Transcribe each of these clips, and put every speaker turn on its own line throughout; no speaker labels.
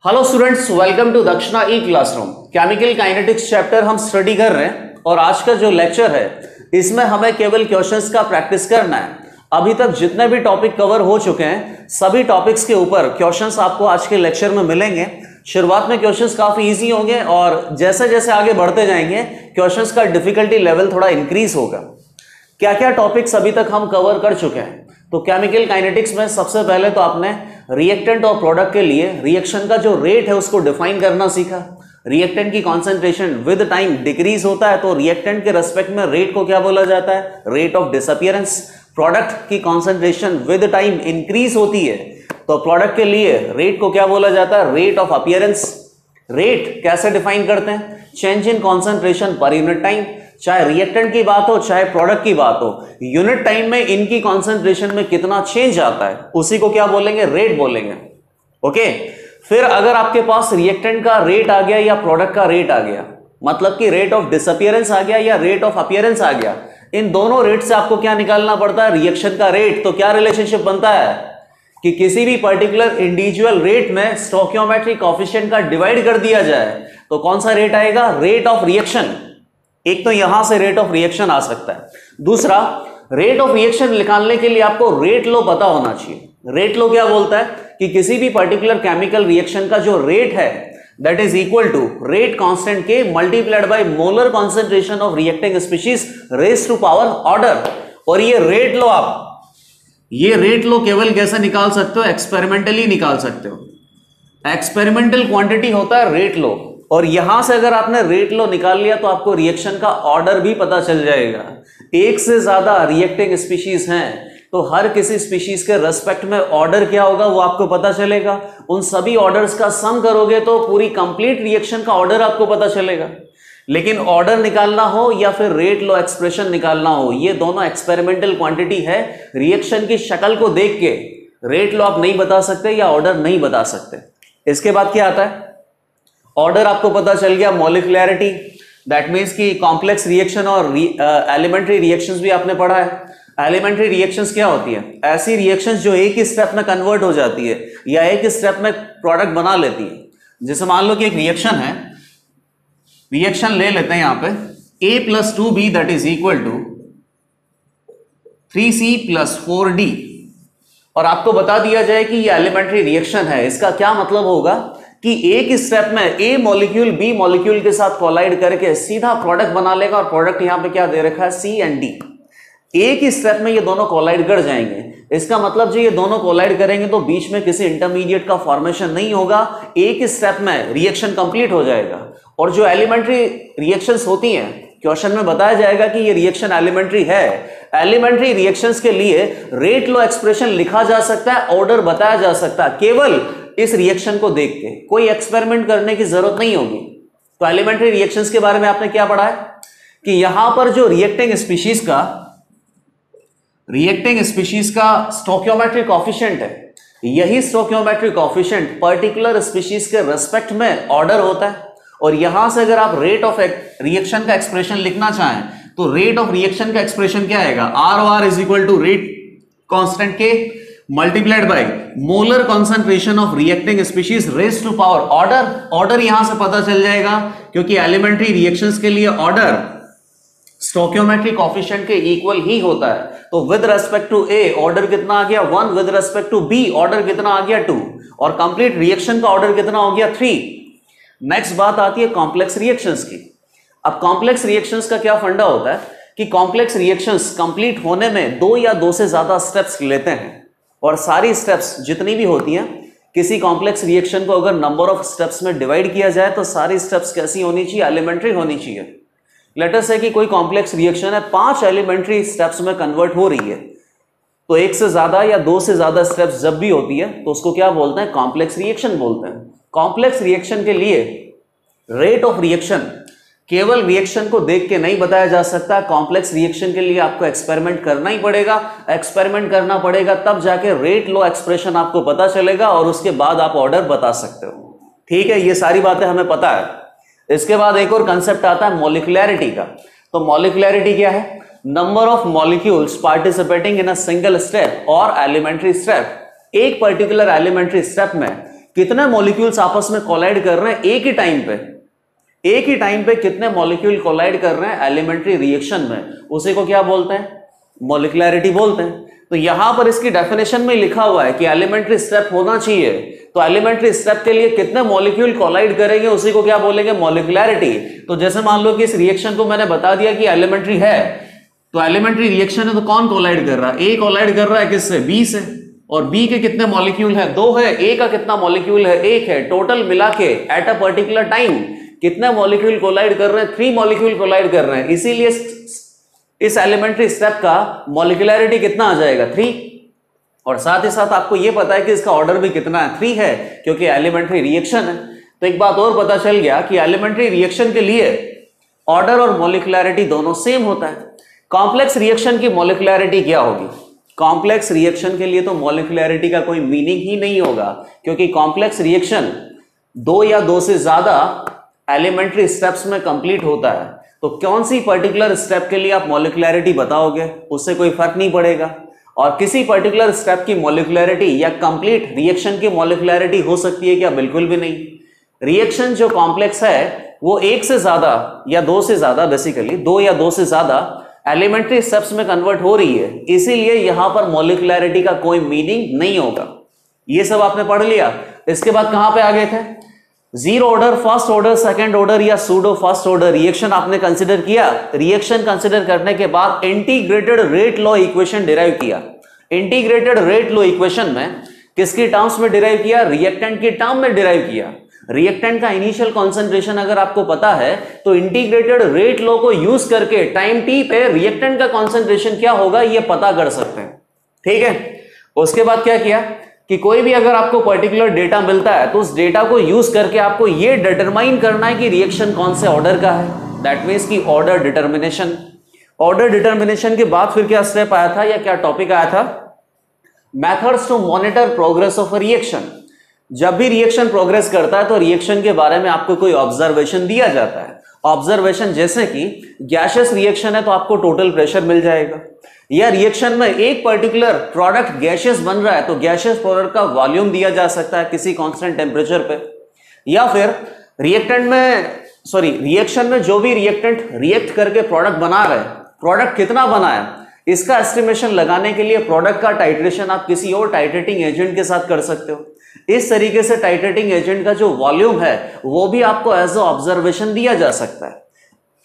Hello students, welcome to दक्षिणा ई classroom. Chemical kinetics chapter हम study कर रहे हैं और आज का जो लेक्चर है इसमें हमें केवल क्वेश्चंस का प्रैक्टिस करना है। अभी तक जितने भी टॉपिक कवर हो चुके हैं सभी टॉपिक्स के ऊपर क्वेश्चंस आपको आज के लेक्चर में मिलेंगे। शुरुआत में क्वेश्चंस काफी इजी होंगे और जैसे जैसे आगे बढ़ते जाएंगे क्वेश्चंस का डिफिकल्टी लेवल थोड़ा इंक्रीज होगा। क्या क्या टॉपिक्स अभी तक हम कवर कर चुके हैं? तो केमिकल काइनेटिक्स में सबसे पहले तो आपने रिएक्टेंट और प्रोडक्ट के लिए रिएक्शन का जो रेट है उसको डिफाइन करना सीखा। रिएक्टेंट की कॉन्सेंट्रेशन विद टाइम डिक्रीज होता है तो रिएक्टेंट के रेस्पेक्ट में रेट को क्या बोला जाता है? Rate of disappearance. प्रोडक्ट की कॉन्सेंट्रेशन विद टाइम इंक्रीज होती है तो प्रोडक्ट के लिए रेट को क्या बोला जाता है? Rate of appearance. रेट कैसे डिफाइन करते हैं? Change in concentration per unit time. चाहे रिएक्टेंट की बात हो चाहे प्रोडक्ट की बात हो, यूनिट टाइम में इनकी कॉन्सेंट्रेशन में कितना चेंज आता है उसी को क्या बोलेंगे? रेट बोलेंगे। ओके, फिर अगर आपके पास रिएक्टेंट का रेट आ गया या प्रोडक्ट का रेट आ गया, मतलब कि रेट ऑफ डिसअपियरेंस आ गया या रेट ऑफ अपीयरेंस आ गया, इन दोनों रेट से आपको क्या निकालना पड़ता है? रिएक्शन का रेट। तो क्या रिलेशनशिप बनता है कि किसी भी पर्टिकुलर इंडिविजुअल रेट में स्टोइकियोमेट्रिक कोएफिशिएंट का डिवाइड कर दिया जाए तो कौन सा रेट आएगा? Rate of reaction. एक तो यहां से रेट ऑफ रिएक्शन आ सकता है। दूसरा, रेट ऑफ रिएक्शन निकालने के लिए आपको रेट लो पता होना चाहिए। रेट लो क्या बोलता है कि किसी भी पर्टिकुलर केमिकल रिएक्शन का जो रेट है that is equal to rate constant के multiplied by molar concentration of reacting species raise to power order. और ये रेट लो केवल कैसे निकाल सकते हो? एक्सपेरिमेंटली निकाल सकते हो। एक्सपेरिमेंटल क्वांटिटी होता है रेट लो, और यहां से अगर आपने रेट लो निकाल लिया तो आपको रिएक्शन का ऑर्डर भी पता चल जाएगा। एक से ज्यादा रिएक्टिंग स्पीशीज हैं तो हर किसी स्पीशीज के रेस्पेक्ट में ऑर्डर क्या होगा वो आपको पता चलेगा। उन सभी ऑर्डर्स का सम करोगे तो पूरी कंप्लीट रिएक्शन का ऑर्डर आपको पता चलेगा। लेकिन ऑर्डर निकालना हो या फिर रेट लो एक्सप्रेशन निकालना हो, ये दोनों एक्सपेरिमेंटल क्वांटिटी है। रिएक्शन की शक्ल को देख के रेट लो आप नहीं बता सकते या ऑर्डर नहीं बता सकते। इसके बाद क्या आता है? ऑर्डर आपको पता चल गया। मॉलिक्यूलैरिटी, दैट मीन्स कि कॉम्प्लेक्स रिएक्शन और एलिमेंट्री रिएक्शंस भी आपने पढ़ा है। एलिमेंट्री रिएक्शंस क्या होती है? ऐसी रिएक्शंस जो एक ही स्टेप में कन्वर्ट हो जाती है या एक ही स्टेप में प्रोडक्ट बना लेती है। जैसे मान लो कि एक रिएक्शन है, रिएक्शन ले लेते हैं यहां पे A+2B that is equal to 3C+4D, और आपको बता दिया जाए कि ये एलिमेंट्री रिएक्शन है। इसका क्या मतलब होगा कि एक स्टेप में ए मॉलिक्यूल बी मॉलिक्यूल के साथ कोलाइड करके सीधा प्रोडक्ट बना लेगा, और प्रोडक्ट यहां पे क्या दे रखा है? सी एंड डी। एक ही स्टेप में ये दोनों कोलाइड कर जाएंगे। इसका मतलब जो ये दोनों कोलाइड करेंगे तो बीच में किसी इंटरमीडिएट का फॉर्मेशन नहीं होगा, एक ही स्टेप में रिएक्शन कंप्लीट हो जाएगा। और जो एलिमेंट्री रिएक्शंस होती हैं, क्वेश्चन में बताया जाएगा कि ये रिएक्शन एलिमेंट्री है। एलिमेंट्री रिएक्शंस के लिए रेट लो एक्सप्रेशन लिखा जा सकता है, ऑर्डर बताया जा सकता है केवल इस रिएक्शन को देख के। कोई एक्सपेरिमेंट करने की जरूरत नहीं होगी। तो एलिमेंट्री रिएक्शंस के बारे में आपने क्या पढ़ा है कि यहां पर जो रिएक्टिंग स्पीशीज का स्टोइकियोमेट्रिक कोएफिशिएंट है, यही स्टोइकियोमेट्रिक कोएफिशिएंट पर्टिकुलर स्पीशीज के रेस्पेक्ट में ऑर्डर होता है। और यहां से अगर आप रेट ऑफ रिएक्शन का एक्सप्रेशन लिखना चाहें तो रेट ऑफ रिएक्शन का एक्सप्रेशन क्या आएगा? R is equal to rate constant के multiplied by molar concentration of reacting species raise to power order. Order यहां से पता चल जाएगा क्योंकि एलिमेंट्री रिएक्शंस के लिए ऑर्डर स्टोइकियोमेट्रिक कोएफिशिएंट के इक्वल ही होता है। तो with respect to A order कितना आ गया? 1। With respect to B order कितना आ गया? 2। और कंप्लीट रिएक्शन का ऑर्डर कितना हो गया? 3। नेक्स्ट बात आती है कॉम्प्लेक्स रिएक्शंस की। अब कॉम्प्लेक्स रिएक्शंस का क्या फंडा होता है कि कॉम्प्लेक्स रिएक्शंस कंप्लीट होने में 2 या 2 से ज्यादा स्टेप्स लेते हैं, और सारी स्टेप्स जितनी भी होती हैं, किसी कॉम्प्लेक्स रिएक्शन को अगर नंबर ऑफ स्टेप्स में डिवाइड किया जाए तो सारी स्टेप्स कैसी होनी चाहिए? एलिमेंट्री होनी चाहिए। लेट अस से कि कोई कॉम्प्लेक्स रिएक्शन है, 5 एलिमेंट्री स्टेप्स में कन्वर्ट हो रही है, तो 1 से ज्यादा या 2 से ज्यादा स्टेप्स जब भी होती है तो उसको क्या बोलते हैं? कॉम्प्लेक्स रिएक्शन बोलते हैं। कॉम्प्लेक्स रिएक्शन के लिए रेट ऑफ रिएक्शन केवल रिएक्शन को देख के नहीं बताया जा सकता। कॉम्प्लेक्स रिएक्शन के लिए आपको एक्सपेरिमेंट करना ही पड़ेगा। एक्सपेरिमेंट करना पड़ेगा तब जाके रेट लो एक्सप्रेशन आपको पता चलेगा और उसके बाद आप ऑर्डर बता सकते हो। ठीक है, ये सारी बातें हमें पता है। इसके बाद एक और कंसेप्ट आता है मॉलिक्यूलैरिटी का। तो मॉलिक्यूलैरिटी क्या है? Number of molecules participating in a single step और एलिमेंट्री स्टेप। एक पर्टिकुलर एलिमेंट्री स्टेप में कितने मॉलिक्यूल्स आपस में कोलाइड कर रहे हैं एक ही टाइम पे कितने मॉलिक्यूल कोलाइड कर रहे हैं एलिमेंट्री रिएक्शन में, उसी को क्या बोलते हैं, मॉलिक्युलैरिटी बोलते हैं। तो यहां पर इसकी डेफिनेशन में लिखा हुआ है कि एलिमेंट्री स्टेप होना चाहिए, तो एलिमेंट्री स्टेप के लिए कितने मॉलिक्यूल कोलाइड करेंगे उसी को क्या बोलेंगे, मॉलिक्युलैरिटी। तो जैसे मान लो कि इस रिएक्शन को मैंने बता दिया कि एलिमेंट्री है, तो एलिमेंट्री रिएक्शन है तो कौन कोलाइड कर रहा है, ए कोलाइड कर रहा है किससे, बी से, और बी के कितने मॉलिक्यूल है, 2 है, ए का कितना मॉलिक्यूल है, 1 है, टोटल मिला के एट अ पर्टिकुलर टाइम कितने मॉलिक्यूल कोलाइड कर रहे हैं, 3 मॉलिक्यूल कोलाइड कर रहे हैं। इसीलिए इस एलिमेंट्री स्टेप का मॉलिक्युलैरिटी कितना आ जाएगा, 3। और साथ ही साथ आपको यह पता है कि इसका ऑर्डर भी कितना है, 3 है, क्योंकि एलिमेंट्री रिएक्शन है। तो एक बात और पता चल गया कि एलिमेंट्री रिएक्शन के लिए ऑर्डर और मॉलिक्युलैरिटी दोनों सेम होता है। कॉम्प्लेक्स रिएक्शन की मॉलिक्युलैरिटी क्या होगी, कॉम्प्लेक्स रिएक्शन के लिए तो मॉलिक्युलैरिटी का कोई मीनिंग ही नहीं होगा, क्योंकि कॉम्प्लेक्स रिएक्शन 2 या 2 से ज्यादा एलिमेंट्री स्टेप्स में कंप्लीट होता है। तो कौन सी पर्टिकुलर स्टेप के लिए आप मॉलिक्युलैरिटी बताओगे, उससे कोई फर्क नहीं पड़ेगा। और किसी पर्टिकुलर स्टेप की मॉलिक्युलैरिटी या कंप्लीट रिएक्शन की मॉलिक्युलैरिटी हो सकती है क्या, बिल्कुल भी नहीं। रिएक्शन जो कॉम्प्लेक्स है वो 1 से ज्यादा या 2 से ज्यादा, बेसिकली 2 या 2 से ज्यादा एलिमेंट्री स्टेप्स में कन्वर्ट हो रही है, इसीलिए यहां पर मॉलिक्युलैरिटी का कोई मीनिंग नहीं होगा। ये सब आपने पढ़ लिया। इसके बाद कहां पे आ गए थे, zero order, first order, second order या सूडो फर्स्ट ऑर्डर रिएक्शन आपने कंसिडर किया। रिएक्शन कंसिडर करने के बाद integrated rate law equation derive किया। इंटीग्रेटेड रेट लॉ इक्वेशन में किसकी टर्म्स में डिराइव किया, रिएक्टेंट की टर्म में डिराइव किया। रिएक्टेंट का इनिशियल कॉन्सेंट्रेशन अगर आपको पता है तो इंटीग्रेटेड रेट लॉ को यूज करके टाइम टी पे रिएक्टेंट का कॉन्सेंट्रेशन क्या होगा ये पता कर सकते हैं, ठीक है। उसके बाद क्या किया कि कोई भी अगर आपको पर्टिकुलर डेटा मिलता है तो उस डेटा को यूज करके आपको ये डिटरमाइन करना है कि रिएक्शन कौन से ऑर्डर का है, दैट मीन्स की ऑर्डर डिटर्मिनेशन। ऑर्डर डिटर्मिनेशन के बाद फिर क्या स्टेप आया था या क्या टॉपिक आया था, methods to monitor progress of a reaction. जब भी रिएक्शन प्रोग्रेस करता है तो रिएक्शन के बारे में आपको कोई ऑब्जर्वेशन दिया जाता है। ऑब्जर्वेशन जैसे कि गैसियस रिएक्शन है तो आपको टोटल प्रेशर मिल जाएगा, या रिएक्शन में एक पर्टिकुलर प्रोडक्ट गैसियस बन रहा है तो गैसियस प्रोडक्ट का वॉल्यूम दिया जा सकता है किसी कांस्टेंट टेम्परेचर पे, या फिर रिएक्शन में जो भी रिएक्टेंट रिएक्ट करके प्रोडक्ट बना रहे हैं, प्रोडक्ट कितना बना है इसका एस्टिमेशन लगाने के लिए प्रोडक्ट का टाइट्रेशन आप किसी और टाइट्रेटिंग एजेंट के साथ कर सकते हो। इस तरीके से टाइट्रेटिंग एजेंट का जो वॉल्यूम है वो भी आपको एज अ ऑब्जर्वेशन दिया जा सकता है।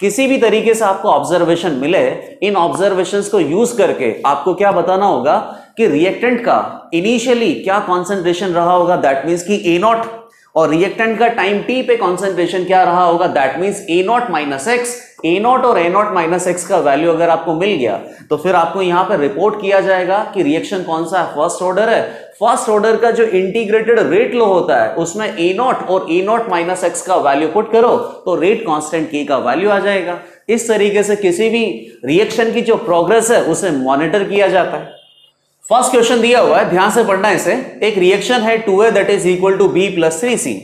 किसी भी तरीके से आपको ऑब्जर्वेशन मिले, इन ऑब्जर्वेशंस को यूज करके आपको क्या बताना होगा कि रिएक्टेंट का इनिशियली क्या कॉन्सेंट्रेशन रहा होगा, दैट मीन्स कि ए नॉट, और रिएक्टेंट का टाइम टी पे कॉन्सेंट्रेशन क्या रहा होगा, that means A not minus x. A not और ए नॉट माइनस एक्स का वैल्यू अगर आपको मिल गया तो फिर आपको यहां पर रिपोर्ट किया जाएगा कि रिएक्शन कौन सा है, फर्स्ट ऑर्डर है। फर्स्ट ऑर्डर का जो इंटीग्रेटेड रेट लॉ होता है उसमें ए नॉट और ए नॉट माइनस एक्स का वैल्यू पुट करो तो रेट कांस्टेंट के का वैल्यू आ जाएगा। इस तरीके से किसी भी रिएक्शन की जो प्रोग्रेस है उसे मॉनिटर किया जाता है। फर्स्ट क्वेश्चन दिया हुआ है, ध्यान से पढ़ना है इसे। एक रिएक्शन है 2A that is equal to B plus 3C,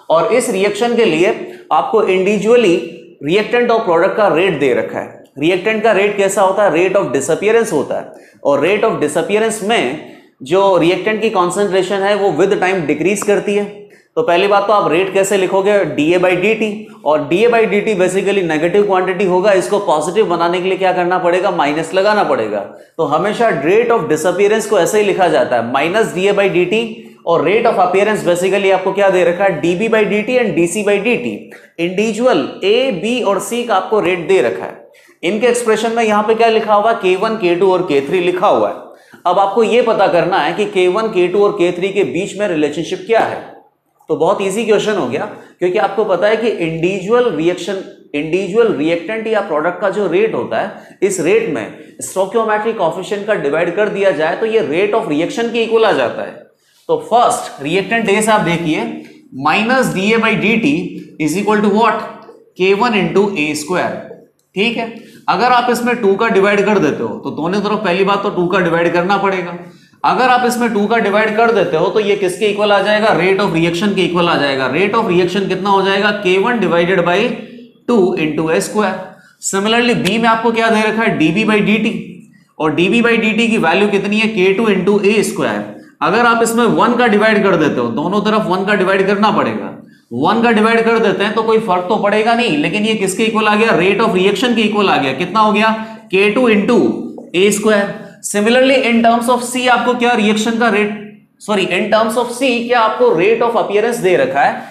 और इस रिएक्शन के लिए आपको इंडिविजुअली रिएक्टेंट और प्रोडक्ट का रेट दे रखा है। रिएक्टेंट का रेट कैसा होता है, रेट ऑफ डिसअपियरेंस होता है, और रेट ऑफ डिसअपियरेंस में जो रिएक्टेंट की कॉन्सेंट्रेशन है वो विद टाइम डिक्रीज करती है। तो पहली बात तो आप रेट कैसे लिखोगे, dA/dt, और dA/dt बेसिकली नेगेटिव क्वांटिटी होगा, इसको पॉजिटिव बनाने के लिए क्या करना पड़ेगा, माइनस लगाना पड़ेगा। तो हमेशा रेट ऑफ डिसअपियरेंस को ऐसे ही लिखा जाता है, माइनस dA/dt, और रेट ऑफ अपीयरेंस बेसिकली आपको क्या दे रखा है, dB/dt and dC/dt। Individual A, B और C का आपको रेट दे रखा है। इनके एक्सप्रेशन में यहां पे क्या लिखा हुआ, K1, K2 और K3 लिखा हुआ है। अब आपको यह पता करना है कि K1, K2 और K3 के बीच में रिलेशनशिप क्या है। तो बहुत इजी क्वेश्चन हो गया, क्योंकि आपको पता है कि इंडिविजुअल रिएक्टेंट या प्रोडक्ट का जो रेट होता है, इस रेट में स्टोइकियोमेट्रिक कोएफिशिएंट का डिवाइड कर दिया जाए तो ये रेट ऑफ रिएक्शन के इक्वल आ जाता है। तो फर्स्ट रिएक्टेंट ए से आप देखिए, minus dA/dt is equal to what, K1 into A square, ठीक है। अगर आप इसमें 2 का डिवाइड कर देते हो तो दोनों तरफ पहली बात तो 2 का डिवाइड करना पड़ेगा। अगर आप इसमें 2 का डिवाइड कर देते हो तो ये किसके इक्वल आ जाएगा, रेट ऑफ रिएक्शन के इक्वल आ जाएगा। रेट ऑफ रिएक्शन कितना हो जाएगा, K1 divided by 2 into A square. Similarly B में आपको क्या दे रखा है, dB/dt, और dB/dt की वैल्यू कितनी है, K2 इंटू ए स्क्वायर। अगर आप इसमें 1 का डिवाइड कर देते हो, दोनों तरफ 1 का डिवाइड करना पड़ेगा, 1 का डिवाइड कर देते हैं तो कोई फर्क तो पड़ेगा नहीं, लेकिन ये किसके इक्वल आ गया, रेट ऑफ रिएक्शन के इक्वल आ गया। कितना हो गया, K2 into A square. Similarly in terms of C आपको क्या रिएक्शन का rate, sorry in terms of C क्या आपको रेट ऑफ अपीयरेंस दे रखा है,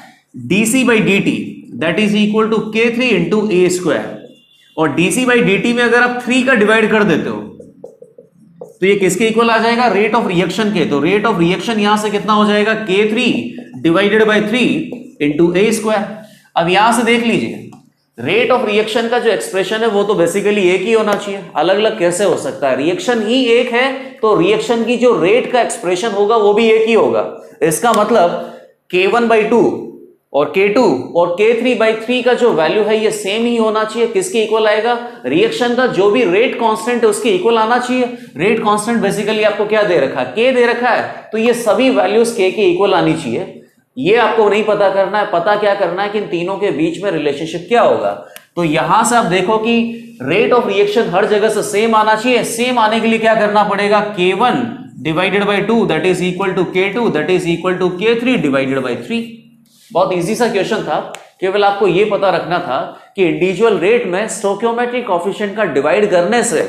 dc by dt that is equal to K3 into A square. और dc बाई dt में अगर आप 3 का डिवाइड कर देते हो तो ये किसके इक्वल आ जाएगा, रेट ऑफ रिएक्शन के। तो रेट ऑफ रिएक्शन यहां से कितना हो जाएगा, K3 divided by 3 into A square. अब यहां से देख लीजिए, रेट ऑफ रिएक्शन का जो एक्सप्रेशन है वो तो बेसिकली एक ही होना चाहिए, अलग अलग कैसे हो सकता है, रिएक्शन ही एक है तो रिएक्शन की जो रेट का एक्सप्रेशन होगा वो भी एक ही होगा। इसका मतलब K1 बाई 2 और K2 और K3 बाई 3 का जो वैल्यू है ये सेम ही होना चाहिए। किसके इक्वल आएगा, रिएक्शन का जो भी रेट कांस्टेंट है उसके इक्वल आना चाहिए। रेट कांस्टेंट बेसिकली आपको क्या दे रखा है, K दे रखा है, तो ये सभी वैल्यूज K के इक्वल आनी चाहिए। ये आपको नहीं पता करना है, पता क्या करना है कि इन तीनों के बीच में रिलेशनशिप क्या होगा। तो यहां से आप देखो कि रेट ऑफ रिएक्शन हर जगह से सेम आना चाहिए। सेम आने के लिए क्या करना पड़ेगा, K1 divided by 2 that is equal to K2 that is equal to K3 divided by 3। बहुत इजी सा क्वेश्चन था, केवल आपको यह पता रखना था कि इंडिविजुअल रेट में स्टोइकियोमेट्रिक कोएफिशिएंट का डिवाइड करने से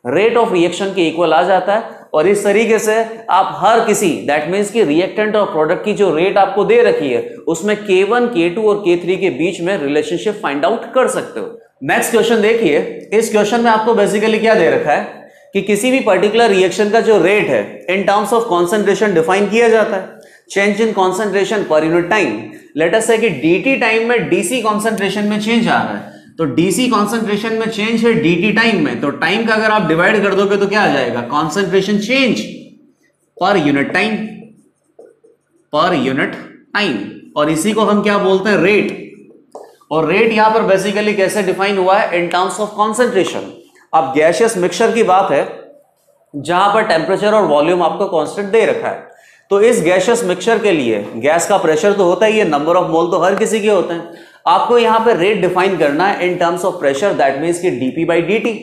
रेट ऑफ रिएक्शन के इक्वल आ जाता है। और इस तरीके से आप हर किसी दैट मींस कि रिएक्टेंट और प्रोडक्ट की जो रेट आपको दे रखी है उसमें K1, K2 और K3 के बीच में रिलेशनशिप फाइंड आउट कर सकते हो। नेक्स्ट क्वेश्चन देखिए, इस क्वेश्चन में आपको बेसिकली क्या दे रखा है कि किसी भी पर्टिकुलर रिएक्शन का जो रेट है इन टर्म्स ऑफ कॉन्सेंट्रेशन डिफाइन किया जाता है, change in concentration per unit time. Late us say कि dt टाइम में dc कॉन्सेंट्रेशन में चेंज आ रहा है, तो dc कॉन्सेंट्रेशन में चेंज है dt टाइम में, तो टाइम का अगर आप डिवाइड कर दोगे तो क्या आ जाएगा, concentration change per unit time, per unit time. और इसी को हम क्या बोलते हैं, रेट। और रेट यहां पर बेसिकली कैसे डिफाइन हुआ है, इन टर्म्स ऑफ कॉन्सेंट्रेशन। अब गैसियस मिक्सचर की बात है जहां पर टेम्परेचर और वॉल्यूम आपको कांस्टेंट दे रखा है, तो इस गैसियस मिक्सचर के लिए गैस का प्रेशर तो होता ही है, नंबर ऑफ मोल तो हर किसी के होते हैं। आपको यहां पे रेट डिफाइन करना है इन terms of pressure, that means कि dp बाई dt।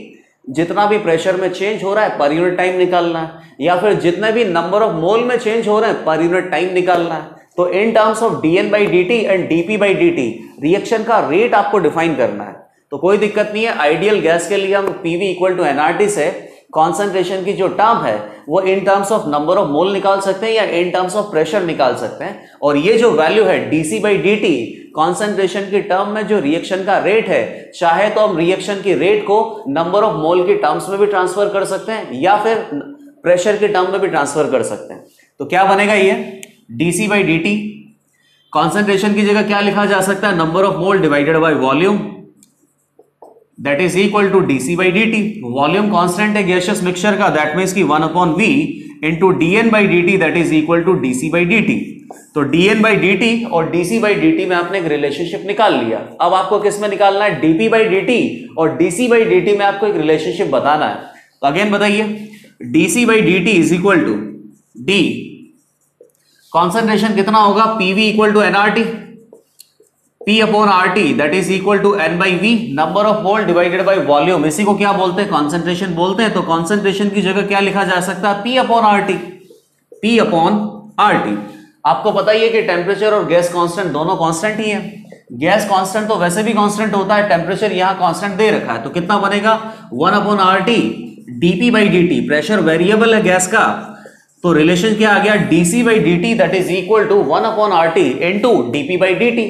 जितना भी प्रेशर में चेंज हो रहा है पर यूनिट टाइम निकालना है, या फिर जितने भी नंबर ऑफ मोल में चेंज हो रहे हैं पर यूनिट टाइम निकालना है। तो इन terms of dn by dt and dp by dt reaction का रेट आपको डिफाइन करना है। तो कोई दिक्कत नहीं है, आइडियल गैस के लिए हम PV इक्वल टू nRT से कॉन्सेंट्रेशन की जो टर्म है वो इन टर्म्स ऑफ नंबर ऑफ मोल निकाल सकते हैं या इन टर्म्स ऑफ प्रेशर निकाल सकते हैं। और ये जो वैल्यू है dc बाई dt कॉन्सेंट्रेशन की टर्म में जो रिएक्शन का रेट है, चाहे तो हम रिएक्शन की रेट को नंबर ऑफ मोल की टर्म्स में भी ट्रांसफर कर सकते हैं या फिर प्रेशर की टर्म में भी ट्रांसफर कर सकते हैं। तो क्या बनेगा, ये dc बाई dt कॉन्सेंट्रेशन की जगह क्या लिखा जा सकता है, number of mole divided by volume that is equal to dc by dt। Volume constant है गैसियस मिक्सचर का, दैट मींस कि 1/v into dn by dt that is equal to dc by dt। तो dn by dt और dc by dt में आपने एक relationship निकाल लिया। अब आपको किस में निकालना है, dp बाई dt और dc बाई dt में आपको एक रिलेशनशिप बताना है। तो अगेन बताइए, dc by dt is equal to d, concentration कितना होगा, pv equal to nRT, P upon RT that is equal to N by V, number of mole divided by volume. इसी को क्या बोलते हैं, कॉन्सेंट्रेशन बोलते हैं। तो कॉन्सेंट्रेशन की जगह क्या लिखा जा सकता है, P upon RT, P upon RT। आपको पता ही है कि टेम्परेचर और गैस कांस्टेंट दोनों कांस्टेंट ही है। गैस कांस्टेंट तो वैसे भी कांस्टेंट होता है, टेम्परेचर यहां कांस्टेंट दे रखा है, तो कितना बनेगा 1 upon RT dP by dt। Pressure variable है गैस का, तो रिलेशन क्या आ गया, dc by dt that is equal to 1 upon RT into dP by dt।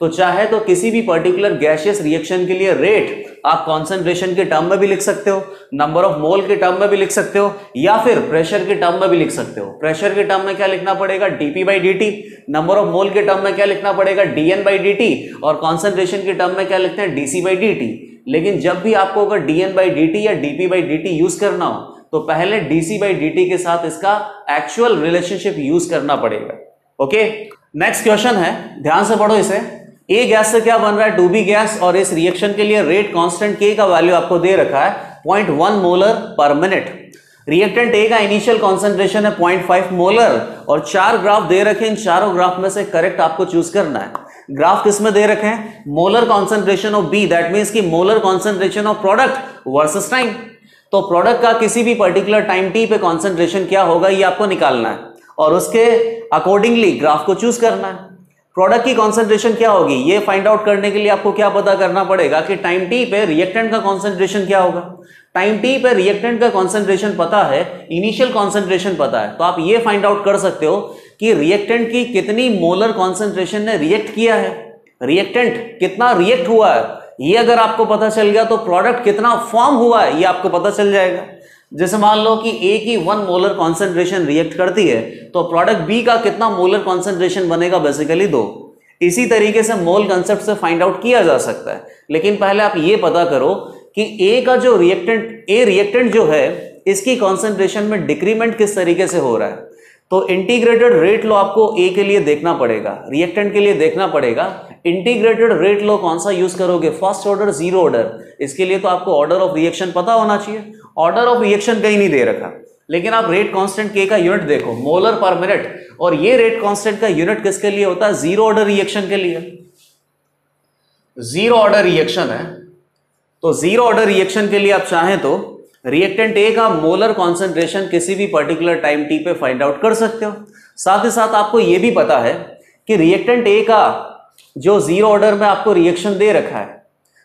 तो चाहे तो किसी भी पर्टिकुलर गैसियस रिएक्शन के लिए रेट आप कॉन्सेंट्रेशन के टर्म में भी लिख सकते हो, नंबर ऑफ मोल के टर्म में भी लिख सकते हो, या फिर प्रेशर के टर्म में भी लिख सकते हो। प्रेशर के टर्म में क्या लिखना पड़ेगा, dp by dt, number of मोल के टर्म में क्या लिखना पड़ेगा, dn बाई dt, और कॉन्सेंट्रेशन के टर्म में क्या लिखते हैं, dc बाई dt। लेकिन जब भी आपको अगर dn बाई dt या dp बाई dt यूज करना हो तो पहले dc बाई dt के साथ इसका एक्चुअल रिलेशनशिप यूज करना पड़ेगा। ओके, नेक्स्ट क्वेश्चन है, ध्यान से पढ़ो इसे। ए गैस से क्या बन रहा है, 2b गैस, और इस रिएक्शन के लिए रेट कांस्टेंट K का वैल्यू आपको दे रखा है 0.1 molar per minute. Reactant A का इनिशियल कॉन्सेंट्रेशन है 0.5 मोलर, और 4 ग्राफ दे रखे हैं। इन चारों ग्राफ में से करेक्ट आपको चूज करना है। ग्राफ किस में दे रखे हैं, molar concentration of B, that means कि molar concentration of product versus time. तो प्रोडक्ट का किसी भी पर्टिकुलर टाइम t पे कॉन्सेंट्रेशन क्या होगा ये आपको निकालना है। और उसके अकॉर्डिंगली ग्राफ को चूज करना है। प्रोडक्ट की कॉन्सेंट्रेशन क्या होगी ये फाइंड आउट करने के लिए आपको क्या पता करना पड़ेगा कि टाइम टी पे रिएक्टेंट का कॉन्सेंट्रेशन क्या होगा। टाइम टी पे रिएक्टेंट का कॉन्सेंट्रेशन पता है, इनिशियल कॉन्सेंट्रेशन पता है, तो आप ये फाइंड आउट कर सकते हो कि रिएक्टेंट की कितनी मोलर कॉन्सेंट्रेशन ने रिएक्ट किया है, रिएक्टेंट कितना रिएक्ट हुआ है, ये अगर आपको पता चल गया तो प्रोडक्ट कितना फॉर्म हुआ है ये आपको पता चल जाएगा। जैसे मान लो कि ए की 1 मोलर कॉन्सेंट्रेशन रिएक्ट करती है तो प्रोडक्ट बी का कितना मोलर कॉन्सेंट्रेशन बनेगा, बेसिकली 2। इसी तरीके से मोल कंसेप्ट से फाइंड आउट किया जा सकता है, लेकिन पहले आप ये पता करो कि ए का जो रिएक्टेंट जो है इसकी कॉन्सेंट्रेशन में डिक्रीमेंट किस तरीके से हो रहा है। तो इंटीग्रेटेड रेट लो आपको ए के लिए देखना पड़ेगा, रिएक्टेंट के लिए देखना पड़ेगा। इंटीग्रेटेड रेट लो कौन सा यूज करोगे, फर्स्ट ऑर्डर, जीरो ऑर्डर। इसके लिए तो आपको ऑर्डर ऑफ रिएक्शन पता होना चाहिए। ऑर्डर ऑफ रिएक्शन कहीं नहीं दे रखा, लेकिन आप रेट कांस्टेंट के का यूनिट देखो, मोलर पर मिनट, और ये रेट कांस्टेंट का यूनिट किसके लिए होता है, जीरो ऑर्डर रिएक्शन के लिए। जीरो ऑर्डर रिएक्शन है तो जीरो ऑर्डर रिएक्शन के लिए आप चाहें तो रिएक्टेंट ए का मोलर कॉन्सेंट्रेशन किसी भी पर्टिकुलर टाइम टी पे फाइंड आउट कर सकते हो। साथ ही साथ आपको यह भी पता है कि रिएक्टेंट ए का जो जीरो ऑर्डर में आपको रिएक्शन दे रखा है,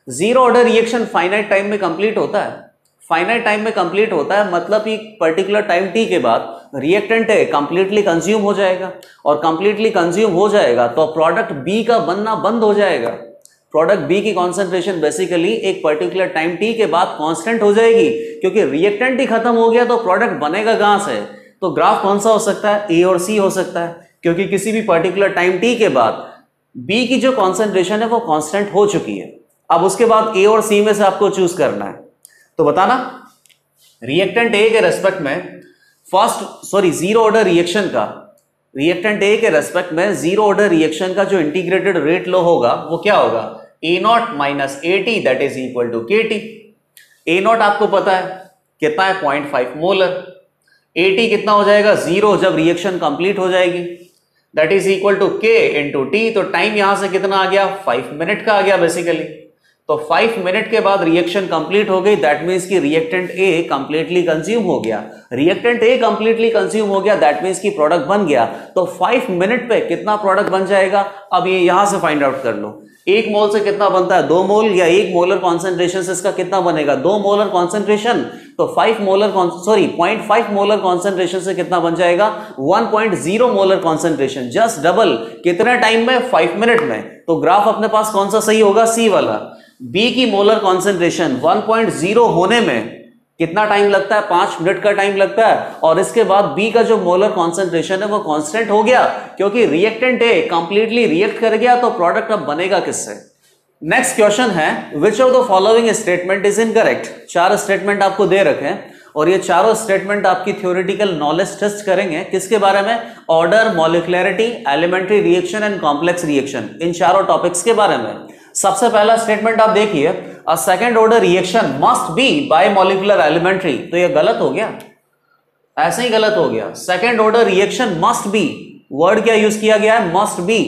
zero order reaction finite time में कंप्लीट होता है। फाइनाइट टाइम में कंप्लीट होता है मतलब कि पर्टिकुलर टाइम टी के बाद रिएक्टेंट ए कंप्लीटली कंज्यूम हो जाएगा, और कंप्लीटली कंज्यूम हो जाएगा तो प्रोडक्ट बी का बनना बंद हो जाएगा। प्रोडक्ट बी की कॉन्सेंट्रेशन बेसिकली एक पर्टिकुलर टाइम टी के बाद कांस्टेंट हो जाएगी, क्योंकि रिएक्टेंट ही खत्म हो गया तो प्रोडक्ट बनेगा कहां से। तो ग्राफ कौन सा हो सकता है, ए और सी हो सकता है, क्योंकि किसी भी पर्टिकुलर टाइम टी के बाद बी की जो कॉन्सेंट्रेशन है वो कांस्टेंट हो चुकी है। अब उसके बाद ए और सी में से आपको चूज करना है, तो बताना रिएक्टेंट ए के रेस्पेक्ट में जीरो ऑर्डर रिएक्शन का, रिएक्टेंट ए के रेस्पेक्ट में जीरो ऑर्डर रिएक्शन का जो इंटीग्रेटेड रेट लो होगा वो क्या होगा, A0 minus AT that is equal to KT। A0 आपको पता है कितना है, 0.5 मोलर। AT कितना हो जाएगा, 0 जब रिएक्शन कंप्लीट हो जाएगी, that is equal to K into T। तो टाइम यहां से कितना आ गया, 5 मिनट का आ गया बेसिकली। तो 5 मिनट के बाद रिएक्शन कंप्लीट हो गई, दैट मींस कि रिएक्टेंट ए कंप्लीटली कंज्यूम हो गया। रिएक्टेंट ए कंप्लीटली कंज्यूम हो गया दैट मींस कि प्रोडक्ट बन गया। तो 5 मिनट पे कितना प्रोडक्ट बन जाएगा, अब ये यहां से फाइंड आउट कर लो। 1 मोल से कितना बनता है, 2 मोल, या 1 मोलर कॉन्सेंट्रेशन से इसका कितना बनेगा, 2 मोलर कॉन्सेंट्रेशन। तो 0.5 मोलर कॉन्सेंट्रेशन से कितना बन जाएगा, 1.0 मोलर कॉन्सेंट्रेशन, जस्ट डबल। कितने टाइम में, 5 मिनट में। तो ग्राफ अपने पास कौन सा सही होगा, सी वाला। बी की मोलर कॉन्सेंट्रेशन 1.0 होने में कितना टाइम लगता है, 5 मिनट का टाइम लगता है, और इसके बाद बी का जो मोलर कॉन्सेंट्रेशन है वो कांस्टेंट हो गया, क्योंकि रिएक्टेंट ए कंप्लीटली रिएक्ट कर गया, तो प्रोडक्ट अब बनेगा किससे। नेक्स्ट क्वेश्चन है, which of the following statement is incorrect. 4 statement आपको दे रखे हैं और ये चारों स्टेटमेंट आपकी थ्योरेटिकल नॉलेज टेस्ट करेंगे। किसके बारे में, order, molecularity, elementary reaction and complex reaction, इन चारों टॉपिक्स के बारे में। सबसे पहला स्टेटमेंट आप देखिए, a second order reaction must be bimolecular elementary. तो ये गलत हो गया, ऐसे ही गलत हो गया। Second order reaction must be, word क्या यूज किया गया है, must be.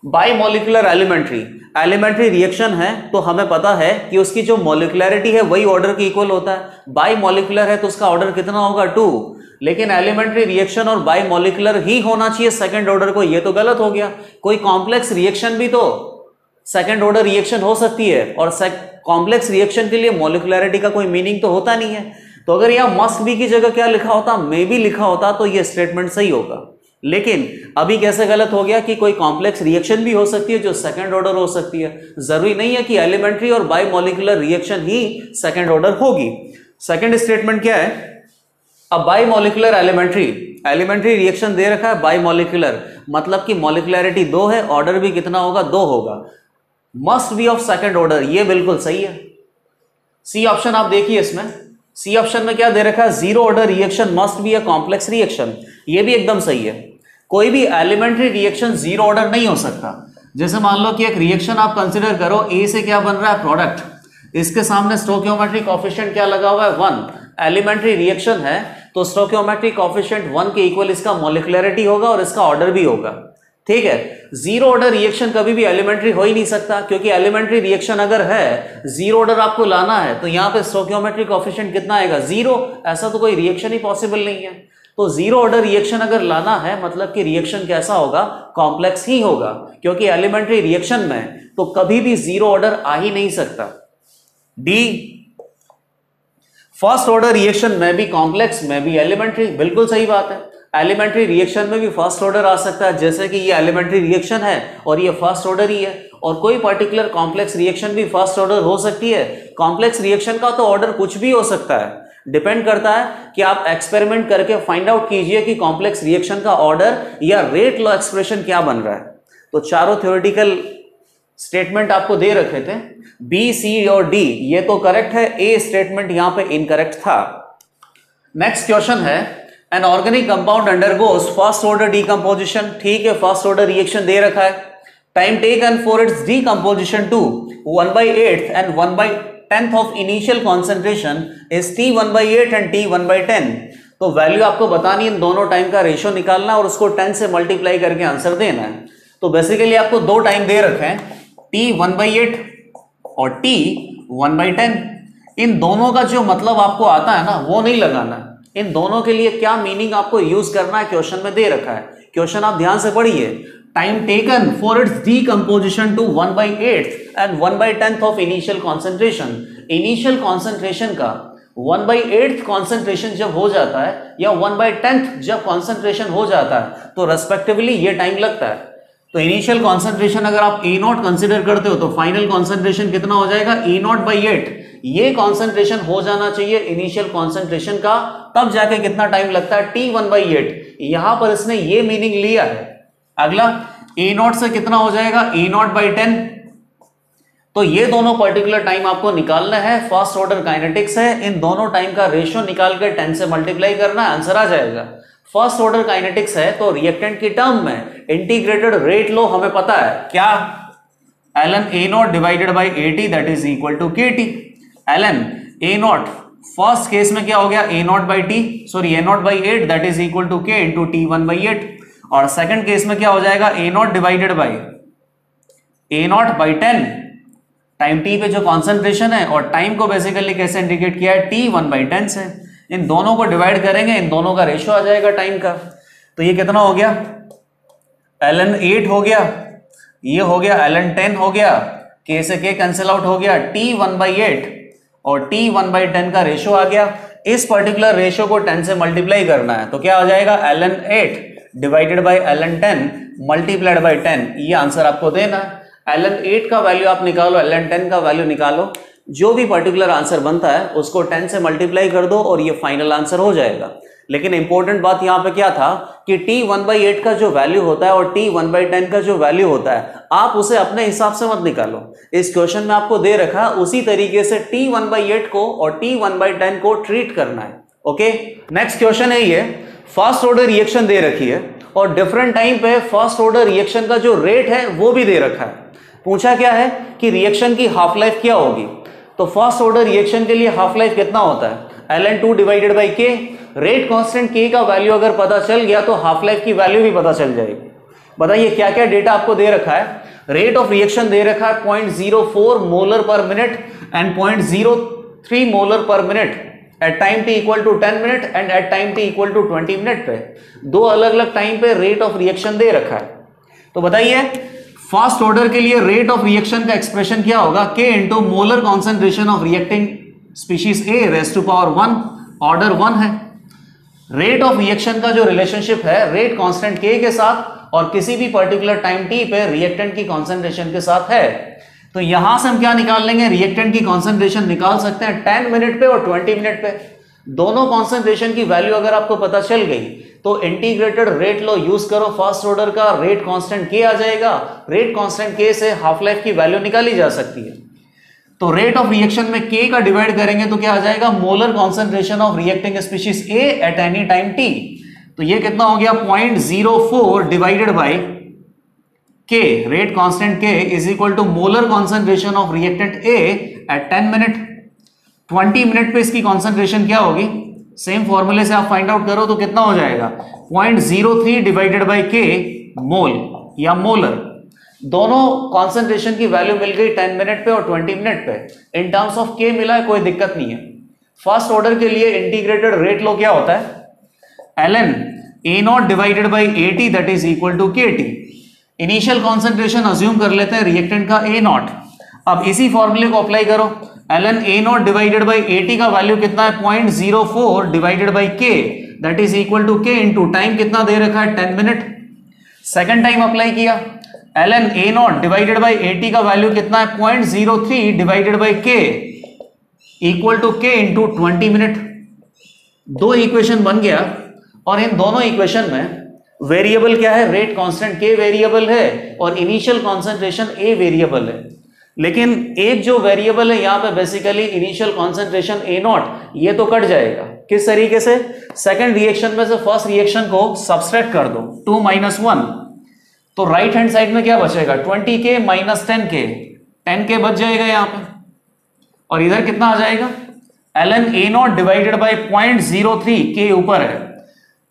Bimolecular elementary, elementary reaction है तो हमें पता है कि उसकी जो मॉलिक्युलरिटी है वही ऑर्डर के इक्वल होता है। बायमॉलिक्यूलर है तो उसका ऑर्डर कितना होगा, 2। लेकिन एलिमेंट्री रिएक्शन और बायमॉलिक्यूलर ही होना चाहिए सेकंड ऑर्डर को, ये तो गलत हो गया। कोई कॉम्प्लेक्स रिएक्शन भी तो सेकंड ऑर्डर रिएक्शन हो सकती है, और कॉम्प्लेक्स रिएक्शन के लिए मॉलिक्युलरिटी का कोई मीनिंग तो होता नहीं है। तो अगर यहां मस्ट बी की जगह क्या लिखा होता, मे बी लिखा होता, तो ये स्टेटमेंट सही होगा। लेकिन अभी कैसे गलत हो गया कि कोई कॉम्प्लेक्स रिएक्शन भी हो सकती है जो सेकंड ऑर्डर हो सकती है। जरूरी नहीं है कि एलिमेंट्री और बायमॉलिक्यूलर रिएक्शन ही सेकंड ऑर्डर होगी। सेकंड स्टेटमेंट क्या है, अब बायमॉलिक्यूलर एलिमेंट्री रिएक्शन दे रखा है बायमॉलिक्यूलर, मतलब कि मॉलिक्युलरिटी 2 है, ऑर्डर भी कितना होगा, 2 होगा। Must be of second order, ये बिल्कुल सही है। सी ऑप्शन आप देखिए, इसमें सी ऑप्शन में क्या दे रखा है, zero order reaction must be a complex reaction, ये भी एकदम सही है। कोई भी एलिमेंट्री रिएक्शन जीरो ऑर्डर नहीं हो सकता। जैसे मान लो कि एक रिएक्शन आप कंसिडर करो, ए से क्या बन रहा है, प्रोडक्ट, इसके सामने स्टोइकियोमेट्रिक कोएफिशिएंट क्या लगा हुआ है, 1। एलिमेंट्री रिएक्शन है तो स्टोइकियोमेट्रिक कोएफिशिएंट 1 के इक्वल इसका मॉलिक्युलरिटी होगा और इसका ऑर्डर भी होगा, ठीक है। जीरो ऑर्डर रिएक्शन कभी भी एलिमेंट्री हो ही नहीं सकता, क्योंकि एलिमेंट्री रिएक्शन अगर है, जीरो ऑर्डर आपको लाना है, तो यहां पे स्टोइकियोमेट्रिक कोएफिशिएंट कितना आएगा, 0। ऐसा तो कोई रिएक्शन ही पॉसिबल नहीं है। तो जीरो ऑर्डर रिएक्शन अगर लाना है मतलब कि रिएक्शन कैसा होगा, कॉम्प्लेक्स ही होगा, क्योंकि एलिमेंट्री रिएक्शन में तो कभी भी जीरो ऑर्डर आ ही नहीं सकता। डी, फर्स्ट ऑर्डर रिएक्शन में भी कॉम्प्लेक्स में भी एलिमेंट्री, बिल्कुल सही बात है। एलिमेंट्री रिएक्शन में भी फर्स्ट ऑर्डर आ सकता है, जैसे कि ये एलिमेंट्री रिएक्शन है और ये फर्स्ट ऑर्डर ही है, और कोई पर्टिकुलर कॉम्प्लेक्स रिएक्शन भी फर्स्ट ऑर्डर हो सकती है। कॉम्प्लेक्स रिएक्शन का तो ऑर्डर कुछ भी हो सकता है, डिपेंड करता है कि आप एक्सपेरिमेंट करके फाइंड आउट कीजिए कि कॉम्प्लेक्स रिएक्शन का ऑर्डर या रेट लॉ एक्सप्रेशन क्या बन रहा है। तो चारों थ्योरेटिकल स्टेटमेंट आपको दे रखे थे, बी, सी और डी, ये तो करेक्ट है, ए स्टेटमेंट यहां पे इनकरेक्ट था। नेक्स्ट क्वेश्चन है, an organic compound undergoes first order decomposition. ठीक है, फर्स्ट ऑर्डर रिएक्शन दे रखा है। Time taken for its decomposition to 1/8 and 1/10 of initial concentration is T1/8 and T1/10। तो वैल्यू आपको बतानी, इन दोनों टाइम का रेशियो निकालना और उसको 10 से मल्टीप्लाई करके आंसर देना है। तो बेसिकली आपको दो टाइम दे रखे हैं, T1/8 और T1/10। इन दोनों का जो मतलब आपको आता है ना वो नहीं लगाना, इन दोनों के लिए क्या मीनिंग आपको यूज करना है क्वेश्चन में दे रखा है। क्वेश्चन आप ध्यान से पढ़िए, time taken for its decomposition to 1/8 and 1/10 of initial concentration. Initial concentration का 1/8 कॉन्सेंट्रेशन जब हो जाता है या 1/10 जब कॉन्सेंट्रेशन हो जाता है तो रेस्पेक्टिवली ये टाइम लगता है। तो इनिशियल कॉन्सेंट्रेशन अगर आप A0 कंसिडर करते हो तो फाइनल कॉन्सेंट्रेशन कितना हो जाएगा, A0/8। ये कॉन्सेंट्रेशन हो जाना चाहिए इनिशियल कॉन्सेंट्रेशन का, तब जाके कितना टाइम लगता है, T1/8। यहां पर इसने ये मीनिंग लिया है। अगला A0 से कितना हो जाएगा, A0/10। तो ये दोनों पर्टिकुलर टाइम आपको निकालना है, फर्स्ट ऑर्डर काइनेटिक्स है, इन दोनों टाइम का रेशियो निकाल कर 10 से मल्टीप्लाई करना, आंसर आ जाएगा। फर्स्ट ऑर्डर काइनेटिक्स है तो रिएक्टेंट की टर्म में इंटीग्रेटेड रेट लो हमें पता है क्या, ln A0 divided by AT that is equal to KT। ln A0 first case में क्या हो गया, A0/8 that is equal to K into T1/8, और सेकंड केस में क्या हो जाएगा, A0 divided by A0/10, time t पे जो कॉन्सेंट्रेशन है, और टाइम को बेसिकली कैसे इंडिकेट किया है, T1/10 से। इन दोनों को डिवाइड करेंगे, इन दोनों का रेशियो आ जाएगा टाइम का। तो ये कितना हो गया, ln 8 हो गया, ये हो गया ln 10 हो गया, k से k कैंसिल आउट हो गया, T1/8 और T1/10 का रेशियो आ गया। इस पर्टिकुलर रेशियो को 10 से मल्टीप्लाई करना है तो क्या हो जाएगा, ln 8 divided by ln 10 multiplied by 10, ये आंसर आपको देना है। ln 8 का वैल्यू आप निकालो, ln 10 का वैल्यू निकालो, जो भी पर्टिकुलर आंसर बनता है उसको 10 से मल्टीप्लाई कर दो और ये फाइनल आंसर हो जाएगा। लेकिन इंपॉर्टेंट बात यहां पे क्या था कि T1/8 का जो वैल्यू होता है और T1/10 का जो वैल्यू होता है आप उसे अपने हिसाब से मत निकालो। इस क्वेश्चन में आपको दे रखा उसी तरीके से T1/8 को और T1/10 को ट्रीट करना है। ओके, नेक्स्ट क्वेश्चन है ये, फर्स्ट ऑर्डर रिएक्शन दे रखी है और डिफरेंट टाइम पे फर्स्ट ऑर्डर रिएक्शन का जो रेट है वो भी दे रखा है। पूछा क्या है कि रिएक्शन की हाफ लाइफ क्या होगी। तो फर्स्ट ऑर्डर रिएक्शन के लिए हाफ लाइफ कितना होता है, ln2 divided by k। Rate constant k का वैल्यू अगर पता चल गया तो हाफ लाइफ की वैल्यू भी पता चल जाएगी। बताइए क्या क्या डेटा आपको दे रखा है। रेट ऑफ रिएक्शन दे रखा है 0.04 molar per minute and 0.03 molar per minute at time t equal to 10 minute and at time t equal to 20 minute पे। दो अलग अलग टाइम पे रेट ऑफ रिएक्शन दे रखा है। तो बताइए फर्स्ट ऑर्डर के लिए रेट ऑफ रिएक्शन का एक्सप्रेशन क्या होगा, k into molar concentration of reacting species A raise to power 1, order 1 है। रेट ऑफ रिएक्शन का जो रिलेशनशिप है रेट कांस्टेंट k के साथ और किसी भी पर्टिकुलर टाइम t पे रिएक्टेंट की कॉन्सेंट्रेशन के साथ है। तो यहां से हम क्या निकाल लेंगे, रिएक्टेंट की कॉन्सेंट्रेशन निकाल सकते हैं 10 मिनट पे और 20 मिनट पे। दोनों कॉन्सेंट्रेशन की वैल्यू अगर आपको पता चल गई तो इंटीग्रेटेड रेट लो यूज करो, फर्स्ट ऑर्डर का रेट कांस्टेंट k आ जाएगा। रेट कांस्टेंट k से हाफ लाइफ की वैल्यू निकाली जा सकती है। तो रेट ऑफ रिएक्शन में k का डिवाइड करेंगे तो क्या आ जाएगा, molar concentration of reacting species A at any time t। तो ये कितना हो गया 0.04 divided by k, rate constant k is equal to molar concentration of reactant A at 10 minute. 20 minute पे इसकी कॉन्सेंट्रेशन क्या होगी, सेम फॉर्मूले से आप फाइंड आउट करो तो कितना हो जाएगा 0.03 डिवाइडेड बाई k मोल या मोलर। दोनों कॉन्सेंट्रेशन की वैल्यू मिल गई 10 मिनट पे और 20 मिनट पे। इन टर्म्स ऑफ k मिला है, कोई दिक्कत नहीं है। फर्स्ट ऑर्डर के लिए इंटीग्रेटेड रेट लो क्या होता है, ln A0 divided by AT that is equal to KT। Initial concentration assume कर लेते हैं रिएक्टेंट का A0। अब इसी फॉर्मूले को अप्लाई करो, ln A0 divided by AT का वैल्यू कितना है 0.04 divided by K that is equal to K into time कितना दे रखा है 10 मिनट। सेकेंड टाइम अप्लाई किया, ln A0 divided by AT का वैल्यू कितना है 0.03 divided by K equal to K into 20 minute. दो इक्वेशन बन गया और इन दोनों इक्वेशन में वेरिएबल क्या है, रेट कांस्टेंट K वेरिएबल है और इनिशियल कॉन्सेंट्रेशन A वेरिएबल है। लेकिन एक जो वेरिएबल है यहाँ पे बेसिकली इनिशियल कॉन्सेंट्रेशन A0, ये तो कट जाएगा। किस तरीके से, सेकंड रिएक्शन में से फर्स्ट रिएक्शन को सब्सट्रैक्ट कर दो 2 - 1, तो राइट हैंड साइड में क्या बचेगा 20K माइनस 10K, 10K बच जाएगा यहाँ पे और इधर कितना आ जाएगा ln A0 divided by 0.03 K ऊपर है,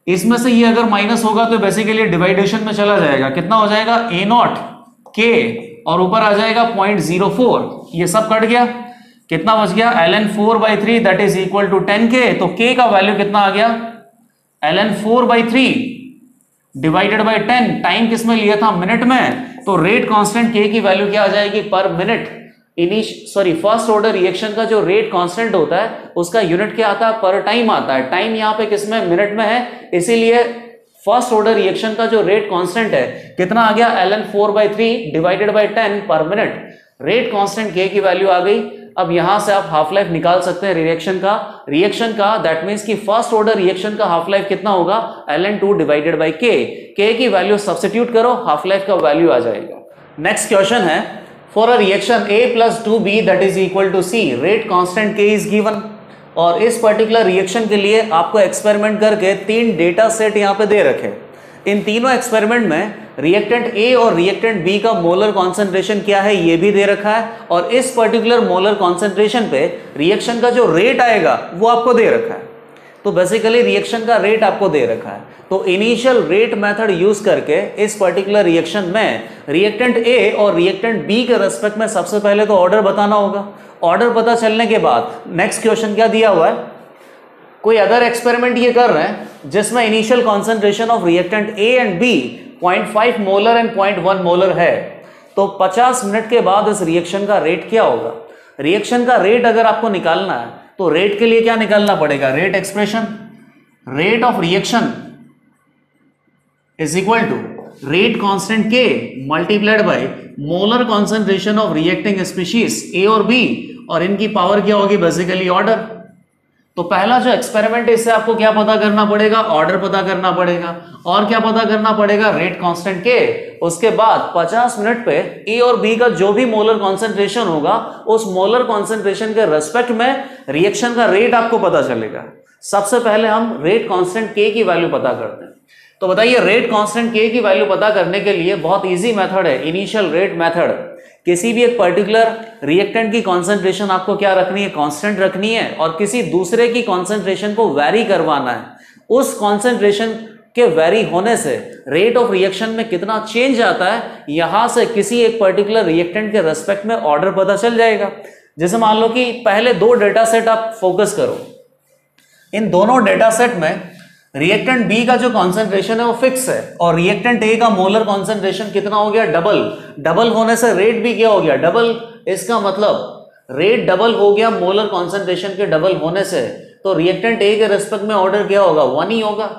इसमें से ये अगर माइनस होगा तो बेसिकली डिवाइडेशन में चला जाएगा, कितना हो जाएगा A0 K और ऊपर आ जाएगा 0.04, ये सब कट गया, कितना बच गया ln 4/3 that is equal to 10K। तो K का वैल्यू कितना आ गया ln 4/3 डिवाइडेड बाई 10, टाइम किस में लिया था मिनट में, तो रेट कांस्टेंट K की वैल्यू क्या आ जाएगी पर मिनट। फर्स्ट ऑर्डर रिएक्शन का जो रेट कांस्टेंट होता है उसका यूनिट क्या आता है पर टाइम आता है, टाइम यहाँ पे किसमें मिनट में है, इसीलिए फर्स्ट ऑर्डर रिएक्शन का जो रेट कांस्टेंट है कितना आ गया ln 4/3 डिवाइडेड बाई 10 पर मिनट। रेट कांस्टेंट K की वैल्यू आ गई। अब यहां से आप हाफ लाइफ निकाल सकते हैं रिएक्शन का दैट मींस कि फर्स्ट ऑर्डर रिएक्शन का हाफ लाइफ कितना होगा ln 2 डिवाइडेड बाई K की वैल्यू सब्स्टिट्यूट करो, हाफ लाइफ का वैल्यू आ जाएगा। नेक्स्ट क्वेश्चन है, for a reaction A + 2B that is equal to C, rate constant K is given. और इस पर्टिकुलर रिएक्शन के लिए आपको एक्सपेरिमेंट करके 3 डेटा सेट यहाँ पे दे रखे। इन तीनों एक्सपेरिमेंट में रिएक्टेंट A और रिएक्टेंट B का मोलर कॉन्सेंट्रेशन क्या है ये भी दे रखा है और इस पर्टिकुलर मोलर कॉन्सेंट्रेशन पे रिएक्शन का जो रेट आएगा वो आपको दे रखा है। तो बेसिकली रिएक्शन का रेट आपको दे रखा है, तो इनिशियल रेट मेथड यूज करके इस पर्टिकुलर रिएक्शन में रिएक्टेंट A और रिएक्टेंट B के रेस्पेक्ट में सबसे पहले तो ऑर्डर बताना होगा। ऑर्डर पता चलने के बाद नेक्स्ट क्वेश्चन क्या दिया हुआ है, कोई अदर एक्सपेरिमेंट ये कर रहे हैं जिसमें initial concentration of reactant A and B 0.5 molar and 0.1 molar है, तो 50 मिनट के बाद इस रिएक्शन का रेट क्या होगा। रिएक्शन का रेट अगर आपको निकालना है तो रेट के लिए क्या निकालना पड़ेगा, rate expression, rate of reaction is equal to rate constant K multiplied by molar concentration of reacting species A और B, और इनकी पावर क्या होगी बेसिकली ऑर्डर। तो पहला जो एक्सपेरिमेंट है इससे आपको क्या पता करना पड़ेगा, ऑर्डर पता करना पड़ेगा, और क्या पता करना पड़ेगा, रेट कांस्टेंट K। उसके बाद 50 मिनट पे A और B का जो भी मोलर कॉन्सेंट्रेशन होगा उस मोलर कॉन्सेंट्रेशन के रेस्पेक्ट में रिएक्शन का रेट आपको पता चलेगा। सबसे पहले हम रेट कांस्टेंट K की वैल्यू पता करते हैं। तो बताइए रेट कांस्टेंट K की वैल्यू पता करने के लिए बहुत इजी मेथड है, इनिशियल रेट मेथड। किसी भी एक पर्टिकुलर रिएक्टेंट की कॉन्सेंट्रेशन आपको क्या रखनी है, कांस्टेंट रखनी है, और किसी दूसरे की कॉन्सेंट्रेशन को वैरी करवाना है। उस कॉन्सेंट्रेशन के वैरी होने से रेट ऑफ रिएक्शन में कितना चेंज आता है, यहां से किसी एक पर्टिकुलर रिएक्टेंट के रेस्पेक्ट में ऑर्डर पता चल जाएगा। जैसे मान लो कि पहले 2 डेटा सेट आप फोकस करो, इन दोनों डेटा सेट में रिएक्टेंट B का जो कॉन्सेंट्रेशन है वो फिक्स है और रिएक्टेंट A का मोलर कॉन्सेंट्रेशन कितना हो गया, डबल होने से रेट भी क्या हो गया, डबल। इसका मतलब रेट डबल हो गया मोलर कॉन्सेंट्रेशन के डबल होने से, तो रिएक्टेंट A के रेस्पेक्ट में ऑर्डर क्या होगा, 1 ही होगा।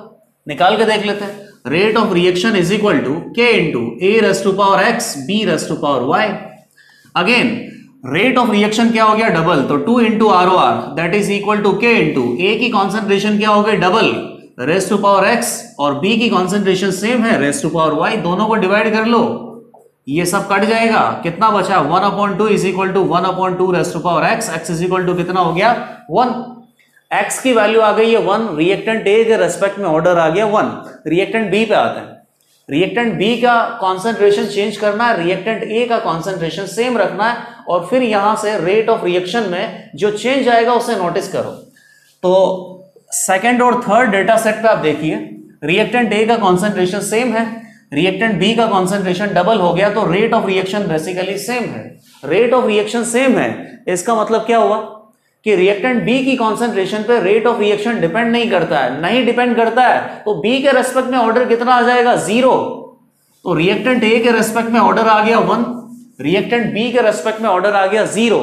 निकाल के देख लेते हैं, rate of reaction is equal to K into A⁻x B⁻y। Again rate of reaction क्या हो गया, डबल, तो 2 into ROR that is equal to K into A की कॉन्सेंट्रेशन क्या हो गई, डबल x, और B की कॉन्सेंट्रेशन सेम है y, दोनों को डिवाइड कर लो, ये सब कट जाएगा, कितना बचा 1/2 is equal to 1/2 x is equal to कितना हो गया 1। x की वैल्यू आ गई है 1, रिएक्टेंट A के रेस्पेक्ट में ऑर्डर आ गया 1। रिएक्टेंट B पे आते हैं, रिएक्टेंट B का कॉन्सेंट्रेशन चेंज करना है, रिएक्टेंट A का कॉन्सेंट्रेशन सेम रखना है, और फिर यहां से रेट ऑफ रिएक्शन में जो चेंज आएगा उसे नोटिस करो। तो सेकेंड और थर्ड डेटा सेट पे आप देखिए, रिएक्टेंट A का कॉन्सेंट्रेशन सेम है, रिएक्टेंट B का कॉन्सेंट्रेशन डबल हो गया, तो rate of reaction basically same है। रेट ऑफ रिएक्शन सेम है, इसका मतलब क्या हुआ कि रिएक्टेंट बी की कॉन्सेंट्रेशन पे रेट ऑफ रिएक्शन डिपेंड नहीं करता है, नहीं डिपेंड करता है, तो बी के रेस्पेक्ट में ऑर्डर कितना आ जाएगा? 0। तो रिएक्टेंट ए के रेस्पेक्ट में ऑर्डर आ गया 1, रिएक्टेंट बी के रेस्पेक्ट में ऑर्डर आ गया 0,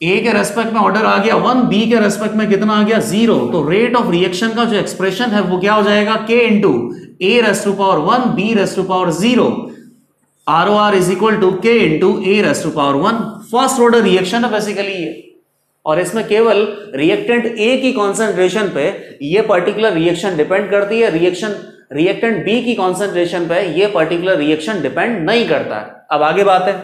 ए के रेस्पेक्ट में ऑर्डर आ गया 1, बी के रेस्पेक्ट में कितना आ गया? 0। तो रेट ऑफ रिएक्शन का जो एक्सप्रेशन है वो क्या हो जाएगा? K into A raise to power 1 B raise to power 0, ROR is equal to K into A raise to power 1। First order reaction है बेसिकली ये, और इसमें केवल रिएक्टेंट ए की कॉन्सेंट्रेशन पे ये पर्टिकुलर रिएक्शन डिपेंड करती है, रिएक्टेंट बी की कॉन्सेंट्रेशन पे ये पर्टिकुलर रिएक्शन डिपेंड नहीं करता है। अब आगे बात है,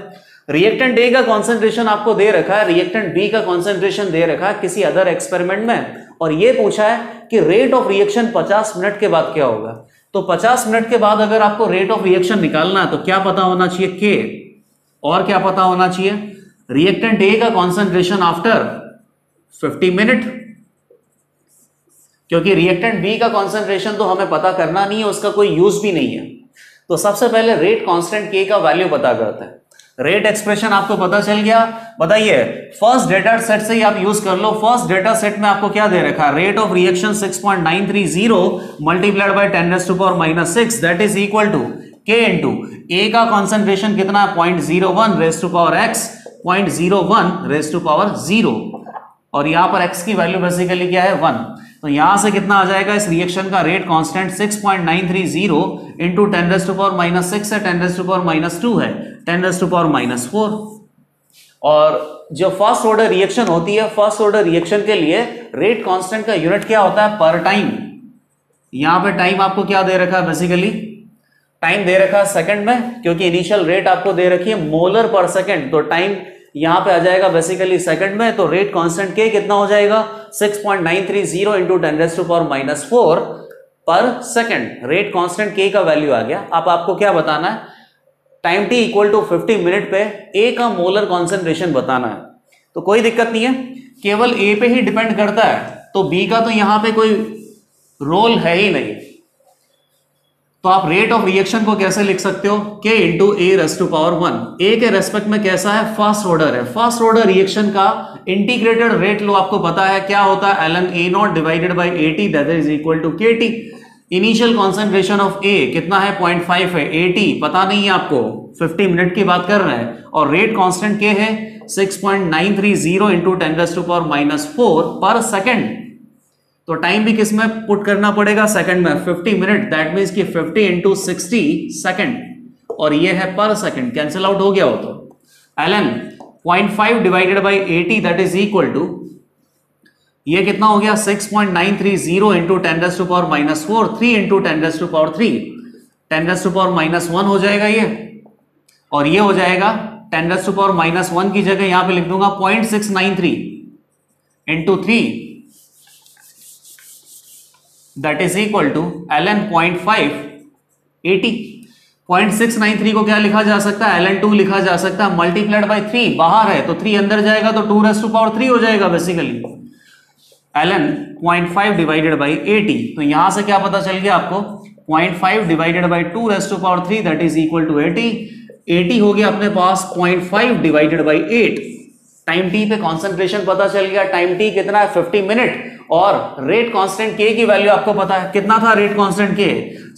रिएक्टेंट ए का कॉन्सेंट्रेशन आपको दे रखा है, रिएक्टेंट बी का कॉन्सेंट्रेशन दे रखा है किसी अदर एक्सपेरिमेंट में, और ये पूछा है कि रेट ऑफ रिएक्शन 50 मिनट के बाद क्या होगा। तो 50 मिनट के बाद अगर आपको रेट ऑफ रिएक्शन निकालना है तो क्या पता होना चाहिए? K, और क्या पता होना चाहिए? रिएक्टेंट ए का कॉन्सेंट्रेशन आफ्टर 50 मिनट, क्योंकि रिएक्टेंट बी का कॉन्सेंट्रेशन तो हमें पता करना नहीं है, उसका कोई यूज भी नहीं है। तो सबसे पहले रेट कांस्टेंट K का वैल्यू पता करते हैं। रेट एक्सप्रेशन आपको पता चल गया, बताइए फर्स्ट डेटा सेट से ही आप यूज कर लो। फर्स्ट डेटा सेट में आपको क्या दे रखा है? Rate of reaction 6.930 multiplied by 10⁻⁻⁶ that is equal to K into A का कॉन्सेंट्रेशन कितना है? 0.01 raise to power x, 0.01 raise to power 0, और यहां पर x की वैल्यू बेसिकली क्या है? 1। तो यहां से कितना आ जाएगा इस रिएक्शन का रेट कांस्टेंट? 6.930 इंटू 10⁻⁻⁶ है, 10⁻⁻2 है, 10⁻⁻4। और जो फर्स्ट ऑर्डर रिएक्शन होती है, फर्स्ट ऑर्डर रिएक्शन के लिए रेट कांस्टेंट का यूनिट क्या होता है? पर टाइम। यहां पे टाइम आपको क्या दे रखा है? बेसिकली टाइम दे रखा है सेकंड में, क्योंकि इनिशियल रेट आपको दे रखी है मोलर पर सेकंड, तो टाइम यहां पे आ जाएगा बेसिकली सेकंड में। तो रेट कांस्टेंट K कितना हो जाएगा? 6.930 इंटू 10⁻⁻4 पर सेकंड। रेट कांस्टेंट K का वैल्यू आ गया। अब आपको क्या बताना है? Time t equal to 50 minute पे A का मोलर कॉन्सेंट्रेशन बताना है। तो कोई दिक्कत नहीं है, केवल A पे ही डिपेंड करता है, तो B का तो यहां पे कोई रोल है ही नहीं। तो आप रेट ऑफ रिएक्शन को कैसे लिख सकते हो? K into A raise to power 1। A के रेस्पेक्ट में कैसा है? फर्स्ट ऑर्डर है। फर्स्ट ऑर्डर रिएक्शन का इंटीग्रेटेड रेट लो आपको पता है क्या होता है? ln A0 divided by 80 that is equal to KT। Initial concentration of A कितना है? 0.5 है। 80 पता नहीं है आपको, 50 मिनट की बात कर रहे हैं, और रेट कांस्टेंट K है 6.930 इंटू 10⁻⁻4 पर सेकेंड। तो टाइम भी किस में पुट करना पड़ेगा? सेकंड में। 50 मिनट दैट मींस कि 50 इंटू 60 सेकंड, और ये है पर सेकंड, कैंसिल आउट हो गया हो। तो ln 0.5 divided by 80 that is equal to, ये कितना हो गया? 6.930 इंटू 10⁻⁻4, 3 इंटू 10⁻3, 10⁻⁻1 हो जाएगा ये, और ये हो जाएगा 10⁻⁻1 की जगह यहां पे लिख दूंगा 0.693 into 3 that is equal to ln 0.5 80। 0.693 को क्या लिखा जा सकता है? ln 2 लिखा जा सकता है, मल्टीप्लाइड बाय 3 बाहर है तो 3 अंदर जाएगा तो 2 रेज़ टू पावर 3 हो जाएगा बेसिकली। ln 0.5 डिवाइडेड बाई 80, तो यहां से क्या पता चल गया आपको? 0.5 divided by 2 raise to power 3 that is equal to 80। 80 हो गया अपने पास 0.5 डिवाइडेड बाई 8। टाइम t पे कॉन्सेंट्रेशन पता चल गया, टाइम t कितना है? 50 मिनट, और रेट कांस्टेंट K की वैल्यू आपको पता है कितना था? Rate constant K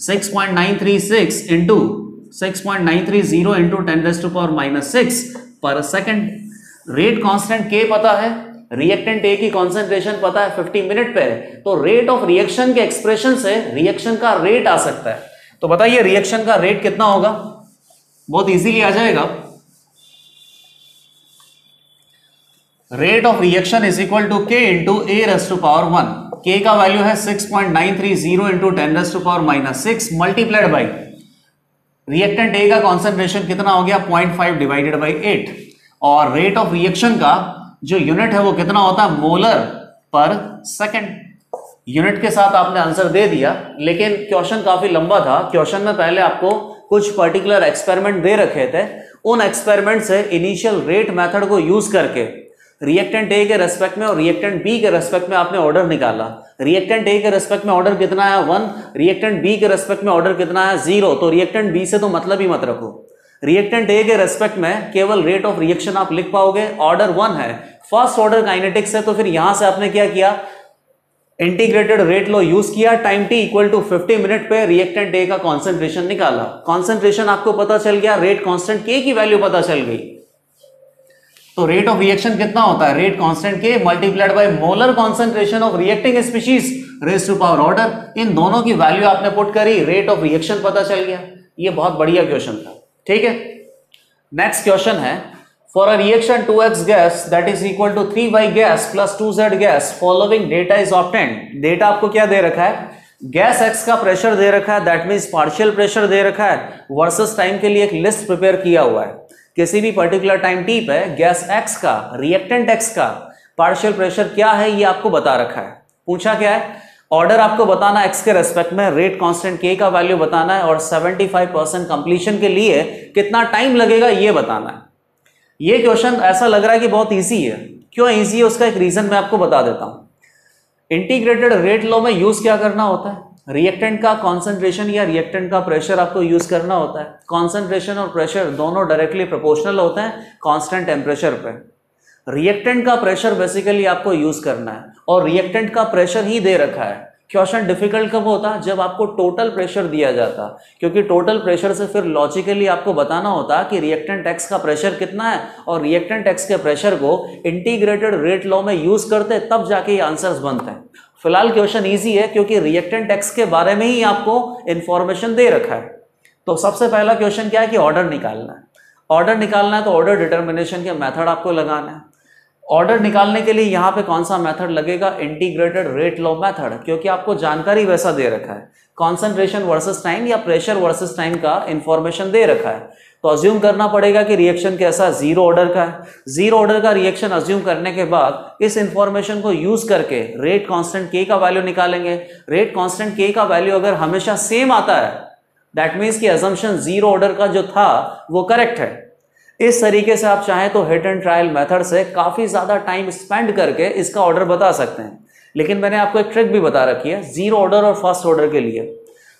6.936 into 6.930 into 10⁻⁻6 पर सेकंड। रेट कांस्टेंट K पता है, रिएक्टेंट A की कॉन्सेंट्रेशन पता है 50 मिनट पे, तो रेट ऑफ रिएक्शन के एक्सप्रेशन से रिएक्शन का रेट आ सकता है। तो बताइए रिएक्शन का रेट कितना होगा? बहुत इजीली आ जाएगा। Rate of reaction is equal to K into a raise to power 1। K का वैल्यू है 6.930 into 10⁻⁻6 multiplied by reactant A का कॉन्सेंट्रेशन कितना हो गया? 0.5 डिवाइडेड बाई 8, और रेट ऑफ रिएक्शन का जो यूनिट है वो कितना होता है? मोलर पर सेकंड। यूनिट के साथ आपने आंसर दे दिया, लेकिन क्वेश्चन काफी लंबा था। क्वेश्चन में पहले आपको कुछ पर्टिकुलर एक्सपेरिमेंट दे रखे थे, उन एक्सपेरिमेंट से इनिशियल रेट मेथड को यूज करके रिएक्टेंट A के रेस्पेक्ट में और रिएक्टेंट B के रेस्पेक्ट में आपने ऑर्डर निकाला। रिएक्टेंट A के रेस्पेक्ट में ऑर्डर कितना है? 1। रिएक्टेंट B के रेस्पेक्ट में ऑर्डर कितना है? 0। तो रिएक्टेंट B से तो मतलब ही मत रखो। रिएक्टेंट ए के रेस्पेक्ट में केवल रेट ऑफ रिएक्शन आप लिख पाओगे, ऑर्डर 1 है, फर्स्ट ऑर्डर काइनेटिक्स है, तो फिर यहां से आपने क्या किया, इंटीग्रेटेड रेट लॉ यूज किया, time T equal to 50 minute पे रिएक्टेंट ए का कॉन्सेंट्रेशन निकाला, कॉन्सेंट्रेशन आपको पता चल गया, रेट कांस्टेंट के की वैल्यू पता चल गई, तो रेट ऑफ रिएक्शन कितना होता है, रेट कांस्टेंट के multiplied by molar concentration of reacting species raise to power order, इन दोनों की वैल्यू आपने पुट करी, रेट ऑफ रिएक्शन पता चल गया। ये बहुत बढ़िया क्वेश्चन था, ठीक है। नेक्स्ट क्वेश्चन है, for a reaction 2x gas that is equal to 3y gas plus 2z gas following data is obtained. Data आपको क्या दे रखा है, गैस x का प्रेशर दे रखा है, दैट मींस पार्शियल प्रेशर दे रखा है, वर्सेस टाइम के लिए एक लिस्ट प्रिपेयर किया हुआ है, किसी भी पर्टिकुलर टाइम टी पे गैस x का, रिएक्टेंट x का पार्शियल प्रेशर क्या है ये आपको बता रखा है। पूछा क्या है, ऑर्डर आपको बताना x के रेस्पेक्ट में, रेट कांस्टेंट k का वैल्यू बताना है और 75% कंप्लीशन के लिए कितना टाइम लगेगा ये बताना है। ये क्वेश्चन ऐसा लग रहा है कि बहुत इजी है, क्यों इजी है उसका एक रीजन मैं आपको बता देता हूं। इंटीग्रेटेड रेट लॉ में यूज क्या करना होता है, रिएक्टेंट का कॉन्सेंट्रेशन या रिएक्टेंट का प्रेशर आपको यूज करना होता है। कॉन्सेंट्रेशन और प्रेशर दोनों डायरेक्टली प्रोपोर्शनल होते हैं कांस्टेंट टेम्परेचर पे। रिएक्टेंट का प्रेशर बेसिकली आपको यूज करना है और रिएक्टेंट का प्रेशर ही दे रखा है। क्वेश्चन डिफिकल्ट कब होता जब आपको टोटल प्रेशर दिया जाता, क्योंकि टोटल प्रेशर से फिर लॉजिकली आपको बताना होता कि रिएक्टेंट एक्स का प्रेशर कितना है और रिएक्टेंट एक्स के प्रेशर को इंटीग्रेटेड रेट लॉ में यूज करते तब जाके ये आंसर्स बनते हैं। फिलहाल क्वेश्चन इजी है क्योंकि रिएक्टेंट एक्स के बारे में ही आपको इंफॉर्मेशन दे रखा है। तो सबसे पहला क्वेश्चन क्या है कि ऑर्डर निकालना है। ऑर्डर निकालना है तो ऑर्डर डिटर्मिनेशन के मेथड आपको लगाना है। ऑर्डर निकालने के लिए यहाँ पे कौन सा मेथड लगेगा, इंटीग्रेटेड रेट लॉ मेथड, क्योंकि आपको जानकारी वैसा दे रखा है, कॉन्सेंट्रेशन वर्सेस टाइम या प्रेशर वर्सेस टाइम का इंफॉर्मेशन दे रखा है। तो अज्यूम करना पड़ेगा कि रिएक्शन कैसा, जीरो ऑर्डर का है। जीरो ऑर्डर का रिएक्शन अज्यूम करने के बाद इस इंफॉर्मेशन को यूज करके रेट कांस्टेंट के का वैल्यू निकालेंगे। रेट कांस्टेंट के का वैल्यू अगर हमेशा सेम आता है दैट मीन्स कि अजम्पशन जीरो ऑर्डर का जो था वो करेक्ट है। इस तरीके से आप चाहें तो हिट एंड ट्रायल मेथड से काफी ज्यादा टाइम स्पेंड करके इसका ऑर्डर बता सकते हैं, लेकिन मैंने आपको एक ट्रिक भी बता रखी है जीरो ऑर्डर और फर्स्ट ऑर्डर के लिए।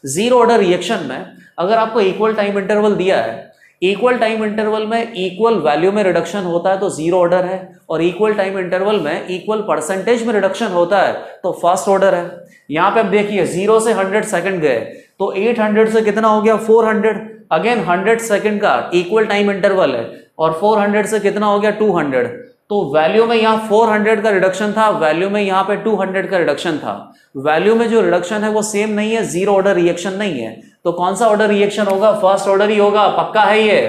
जीरो ऑर्डर रिएक्शन में अगर आपको इक्वल टाइम इंटरवल दिया है, इक्वल टाइम इंटरवल में इक्वल वैल्यू में रिडक्शन होता है तो जीरो ऑर्डर है, और इक्वल टाइम इंटरवल में इक्वल परसेंटेज में रिडक्शन होता है तो फर्स्ट ऑर्डर है। यहां पे अब देखिए 0 से 100 सेकंड गए तो 800 से कितना हो गया 400, अगेन 100 सेकंड का इक्वल टाइम इंटरवल है और 400 से कितना हो गया 200, तो वैल्यू में यहाँ 400 का रिडक्शन था, वैल्यू में यहाँ पे 200 का रिडक्शन था। वैल्यू में जो रिडक्शन है वो सेम नहीं है, जीरो ऑर्डर रिएक्शन नहीं है, तो कौन सा ऑर्डर रिएक्शन होगा, फर्स्ट ऑर्डर ही होगा, पक्का है ये।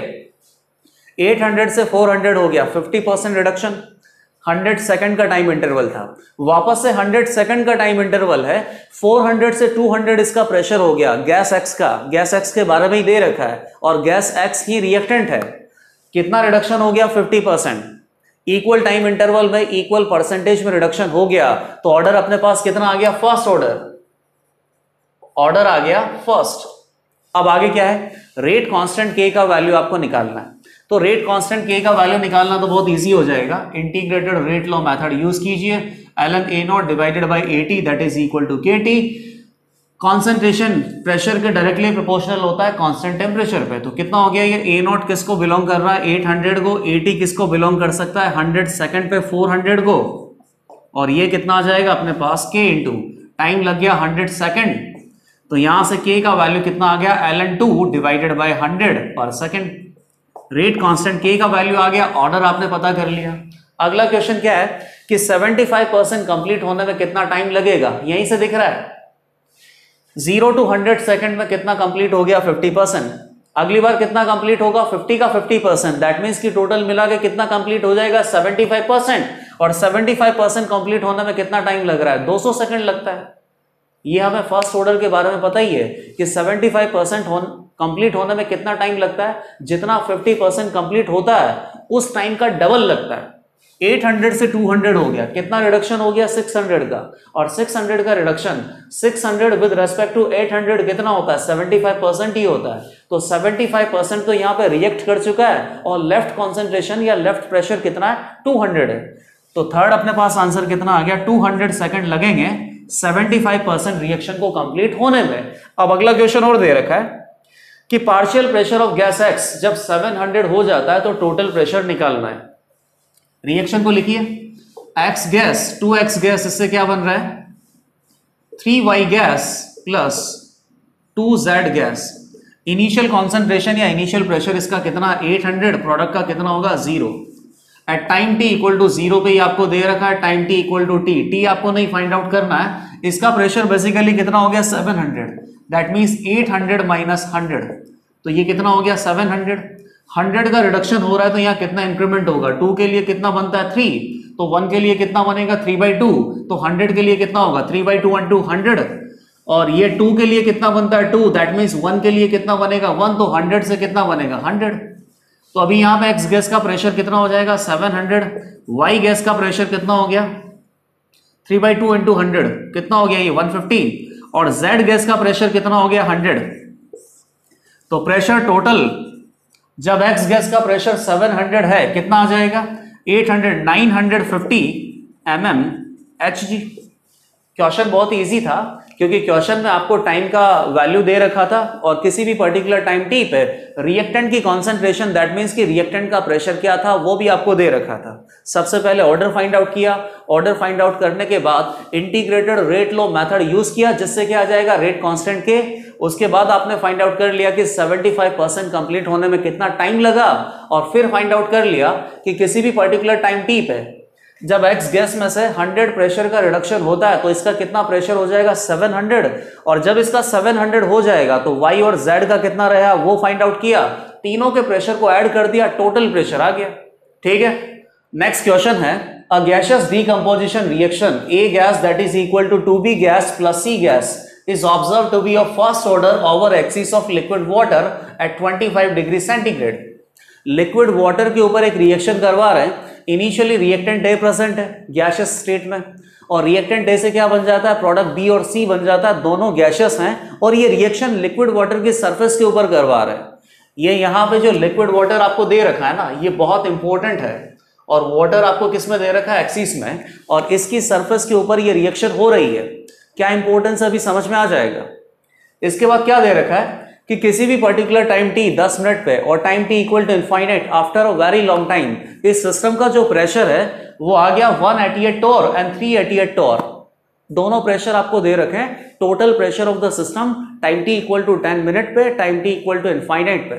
800 से 400 हो गया 50% रिडक्शन, 100 सेकंड का टाइम इंटरवल था, वापस से 100 सेकंड का टाइम इंटरवल है, 400 से 200 इसका प्रेशर हो गया गैस एक्स का, गैस एक्स के बारे में ही दे रखा है और गैस एक्स ही रिएक्टेंट है। कितना रिडक्शन हो गया 50%, इक्वल टाइम इंटरवल में इक्वल परसेंटेज में रिडक्शन हो गया, तो ऑर्डर अपने पास कितना आ गया, फर्स्ट ऑर्डर, ऑर्डर आ गया फर्स्ट। अब आगे क्या है, रेट कांस्टेंट के का वैल्यू आपको निकालना है। तो रेट कांस्टेंट के का वैल्यू निकालना तो बहुत इजी हो जाएगा, integrated rate law method use कीजिए, ln a nought divided by 80 that is equal to kT। Concentration pressure के डायरेक्टली प्रोपोर्शनल होता है कांस्टेंट टेम्परेचर पे, तो कितना हो गया ये a नॉट किसको बिलोंग कर रहा है 800 को, 80 किसको बिलोंग कर सकता है 100 सेकंड पे 400 को, और ये कितना आ जाएगा अपने पास k इंटू टाइम लग गया 100 सेकंड, तो यहां से k का वैल्यू कितना आ गया ln 2 डिवाइडेड बाय 100 पर सेकंड। रेट कांस्टेंट k का वैल्यू आ गया, ऑर्डर आपने पता कर लिया। अगला क्वेश्चन क्या है कि 75% कंप्लीट होने में कितना टाइम लगेगा, यहीं से दिख रहा है 0 to 100 सेकंड में कितना कंप्लीट हो गया 50%, अगली बार कितना कंप्लीट होगा 50 का 50%, दैट मींस कि टोटल मिला के कितना कंप्लीट हो जाएगा 75%, और 75% कंप्लीट होने में कितना टाइम लग रहा है 200 सेकंड लगता है। ये हमें फर्स्ट ऑर्डर के बारे में पता ही है कि 75% कंप्लीट होने में कितना टाइम लगता है, जितना 50% कंप्लीट होता है उस टाइम का डबल लगता है। 800 से 200 हो गया, कितना रिडक्शन हो गया 600 का, और 600 का रिडक्शन 600 विद रेस्पेक्ट टू 800 कितना होता है 75% ही होता है, तो 75% तो यहाँ पे रिएक्ट कर चुका है और लेफ्ट कॉन्सेंट्रेशन या लेफ्ट प्रेशर कितना है 200 है, तो थर्ड अपने पास आंसर कितना आ गया 200 सेकंड लगेंगे 75% रिएक्शन को कंप्लीट होने में। अब अगला क्वेश्चन और दे रखा है, कि partial pressure of gas X जब 700 हो जाता है तो टोटल प्रेशर निकालना है। रिएक्शन को लिखिए, X गैस 2X गैस, इससे क्या बन रहा है 3Y gas plus 2Z gas. Initial concentration या इनिशियल प्रेशर इसका कितना 800, प्रोडक्ट का कितना होगा 0। At time t equal to 0 पे ही आपको दे रखा है time t equal to t, t आपको नहीं फाइंड आउट करना है। इसका प्रेशर बेसिकली कितना हो गया 700, दैट मींस 800 माइनस 100, तो ये कितना हो गया 700। 100 का रिडक्शन हो रहा है तो यहाँ कितना इंक्रीमेंट होगा, 2 के लिए कितना बनता है 3, तो 1 के लिए कितना बनेगा 3/2, तो 100 के लिए कितना होगा 3/2 × 100, और ये 2 के लिए कितना बनता है 2, दैट मींस 1 के लिए कितना बनेगा 1, तो 100 से कितना बनेगा 100। तो अभी यहाँ पे X गैस का प्रेशर कितना हो जाएगा 700, Y गैस का प्रेशर कितना हो गया 3/2 × 100 कितना हो गया ये 150, और Z गैस का प्रेशर कितना हो गया 100। तो प्रेशर टोटल जब X गैस का प्रेशर 700 है कितना आ जाएगा 950 mmHg। क्वेश्चन बहुत इजी था क्योंकि क्वेश्चन में आपको टाइम का वैल्यू दे रखा था और किसी भी पर्टिकुलर टाइम t पे रिएक्टेंट की कॉन्सेंट्रेशन, दैट मींस कि रिएक्टेंट का प्रेशर क्या था वो भी आपको दे रखा था। सबसे पहले ऑर्डर फाइंड आउट किया, ऑर्डर फाइंड आउट करने के बाद integrated rate law method use किया जिससे क्या आ जाएगा रेट कांस्टेंट के। उसके बाद आपने फाइंड आउट कर लिया कि 75% कंप्लीट होने में कितना टाइम लगा, और फिर फाइंड आउट कर लिया कि किसी भी पर्टिकुलर टाइम t पे जब X गैस में से 100 प्रेशर का रिडक्शन होता है तो इसका कितना प्रेशर हो जाएगा 700, और जब इसका 700 हो जाएगा तो Y और Z का कितना रहा वो फाइंड आउट किया, तीनों के प्रेशर को ऐड कर दिया, टोटल प्रेशर आ गया। ठीक है, नेक्स्ट क्वेश्चन है a gaseous decomposition reaction A gas that is equal to 2B gas plus C gas is observed to be of first order over axis of liquid water at 25 degree centigrade. Liquid water के ऊपर एक reaction करवा रहे हैं। Initially reactant A present है gaseous state में, और reactant A से क्या बन जाता है प्रोडक्ट B और C बन जाता है, दोनों गैसियस हैं, और ये रिएक्शन लिक्विड वाटर की सरफेस के ऊपर करवा रहे हैं। ये यहाँ पे जो लिक्विड वाटर आपको दे रखा है ना ये बहुत इंपॉर्टेंट है, और वाटर आपको किस में दे रखा है एक्सिस में, और इसकी सरफेस के ऊपर ये रिएक्शन हो रही है। क्या इंपॉर्टेंस अभी समझ में आ जाएगा। इसके बाद क्या दे रखा है कि किसी भी पर्टिकुलर टाइम t 10 मिनट पे और time t equal to infinite after a very long time इस सिस्टम का जो प्रेशर है वो आ गया 188 टोर एंड 388 टोर। दोनों प्रेशर आपको दे रखे हैं, total pressure of the system time t equal to 10 minute पे, time t equal to infinite पे।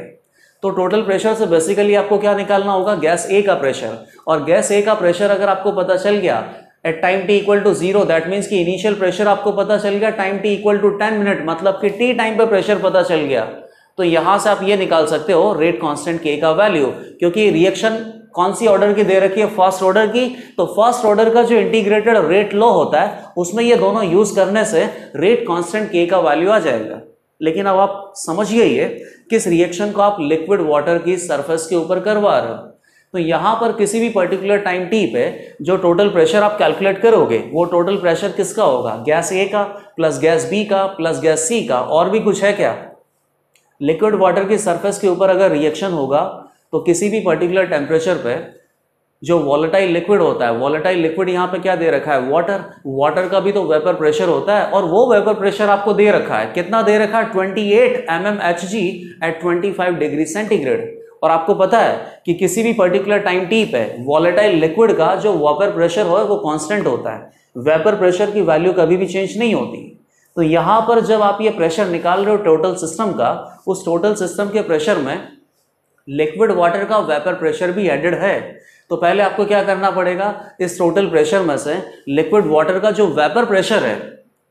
तो टोटल प्रेशर से बेसिकली आपको क्या निकालना होगा गैस A का प्रेशर, और गैस A का प्रेशर अगर आपको पता चल गया at time t equal to 0, that means कि इनिशियल प्रेशर आपको पता चल गया time t equal to 10 minute, मतलब कि t टाइम पे प्रेशर पता चल गया, तो यहां से आप ये निकाल सकते हो रेट कांस्टेंट K का वैल्यू। क्योंकि रिएक्शन कौन सी ऑर्डर की दे रखी है फर्स्ट ऑर्डर की, तो फर्स्ट ऑर्डर का जो इंटीग्रेटेड रेट लॉ होता है उसमें ये दोनों यूज करने से रेट कांस्टेंट K का वैल्यू आ जाएगा। लेकिन अब आप समझिए ये किस रिएक्शन को आप लिक्विड वाटर की सरफेस के ऊपर करवा रहे हो, तो यहां पर किसी भी पर्टिकुलर टाइम t पे जो टोटल प्रेशर आप कैलकुलेट करोगे वो टोटल प्रेशर किसका होगा गैस A का प्लस गैस B का प्लस गैस C का। और भी कुछ है क्या, लिक्विड वाटर की सरफेस के ऊपर अगर रिएक्शन होगा तो किसी भी पर्टिकुलर टेम्परेचर पे जो वॉलेटाइल लिक्विड होता है, वॉलेटाइल लिक्विड यहाँ पे क्या दे रखा है वाटर, वाटर का भी तो वेपर प्रेशर होता है, और वो वेपर प्रेशर आपको दे रखा है, कितना दे रखा है 28 mmHg एट 25 डिग्री सेंटीग्रेड। और आपको पता है कि किसी भी पर्टिकुलर टाइम t पे वॉलेटाइल लिक्विड का जो वेपर प्रेशर हो वो कांस्टेंट होता है, वेपर प्रेशर की वैल्यू कभी भी चेंज नहीं होती। तो यहां पर जब आप ये प्रेशर निकाल रहे हो टोटल सिस्टम का, उस टोटल सिस्टम के प्रेशर में लिक्विड वाटर का वेपर प्रेशर भी एडेड है। तो पहले आपको क्या करना पड़ेगा, इस टोटल प्रेशर में से लिक्विड वाटर का जो वेपर प्रेशर है,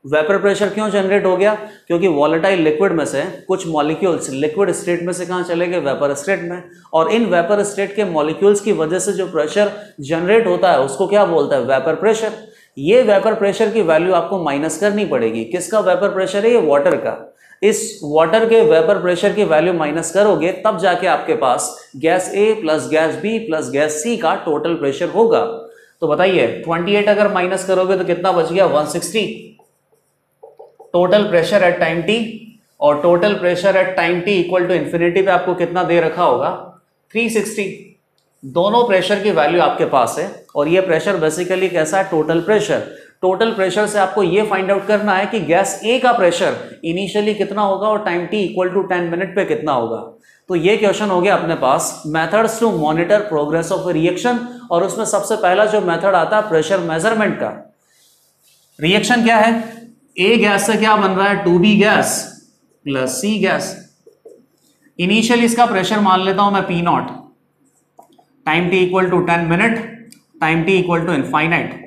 वेपर प्रेशर क्यों जनरेट हो गया, क्योंकि वॉलेटाइल लिक्विड में से कुछ मॉलिक्यूल्स लिक्विड स्टेट में से कहाँ चले गए वेपर स्टेट में, और इन वेपर स्टेट के मॉलिक्यूल्स की वजह से जो प्रेशर जनरेट होता है उसको क्या बोलता है वेपर प्रेशर। ये वेपर प्रेशर की वैल्यू आपको माइनस करनी पड़ेगी। किसका वेपर प्रेशर है, ये वाटर का। इस वाटर के वेपर प्रेशर की वैल्यू माइनस करोगे तब जाके आपके पास gas A plus gas B plus gas C का टोटल प्रेशर होगा। तो बताइए 28 अगर माइनस करोगे तो कितना बच गया 160 total pressure at time t, और total pressure at time t equal to infinity पे आपको कितना दे रखा होगा 360। दोनों प्रेशर की वैल्यू आपके पास है, और ये प्रेशर बेसिकली कैसा है टोटल प्रेशर। टोटल प्रेशर से आपको ये फाइंड आउट करना है कि गैस ए का प्रेशर इनिशियली कितना होगा और time T equal to 10 minute पे कितना होगा। तो ये क्वेश्चन हो गया अपने पास methods to monitor progress of reaction, और उसमें सबसे पहला जो मेथड आता है प्रेशर मेजरमेंट का। रिएक्शन क्या है, ए गैस से क्या बन रहा है 2b gas plus C gas. Initially इसका प्रेशर मान लेता हूं मैं P nought, time T equal to 10 minute, time T equal to infinite.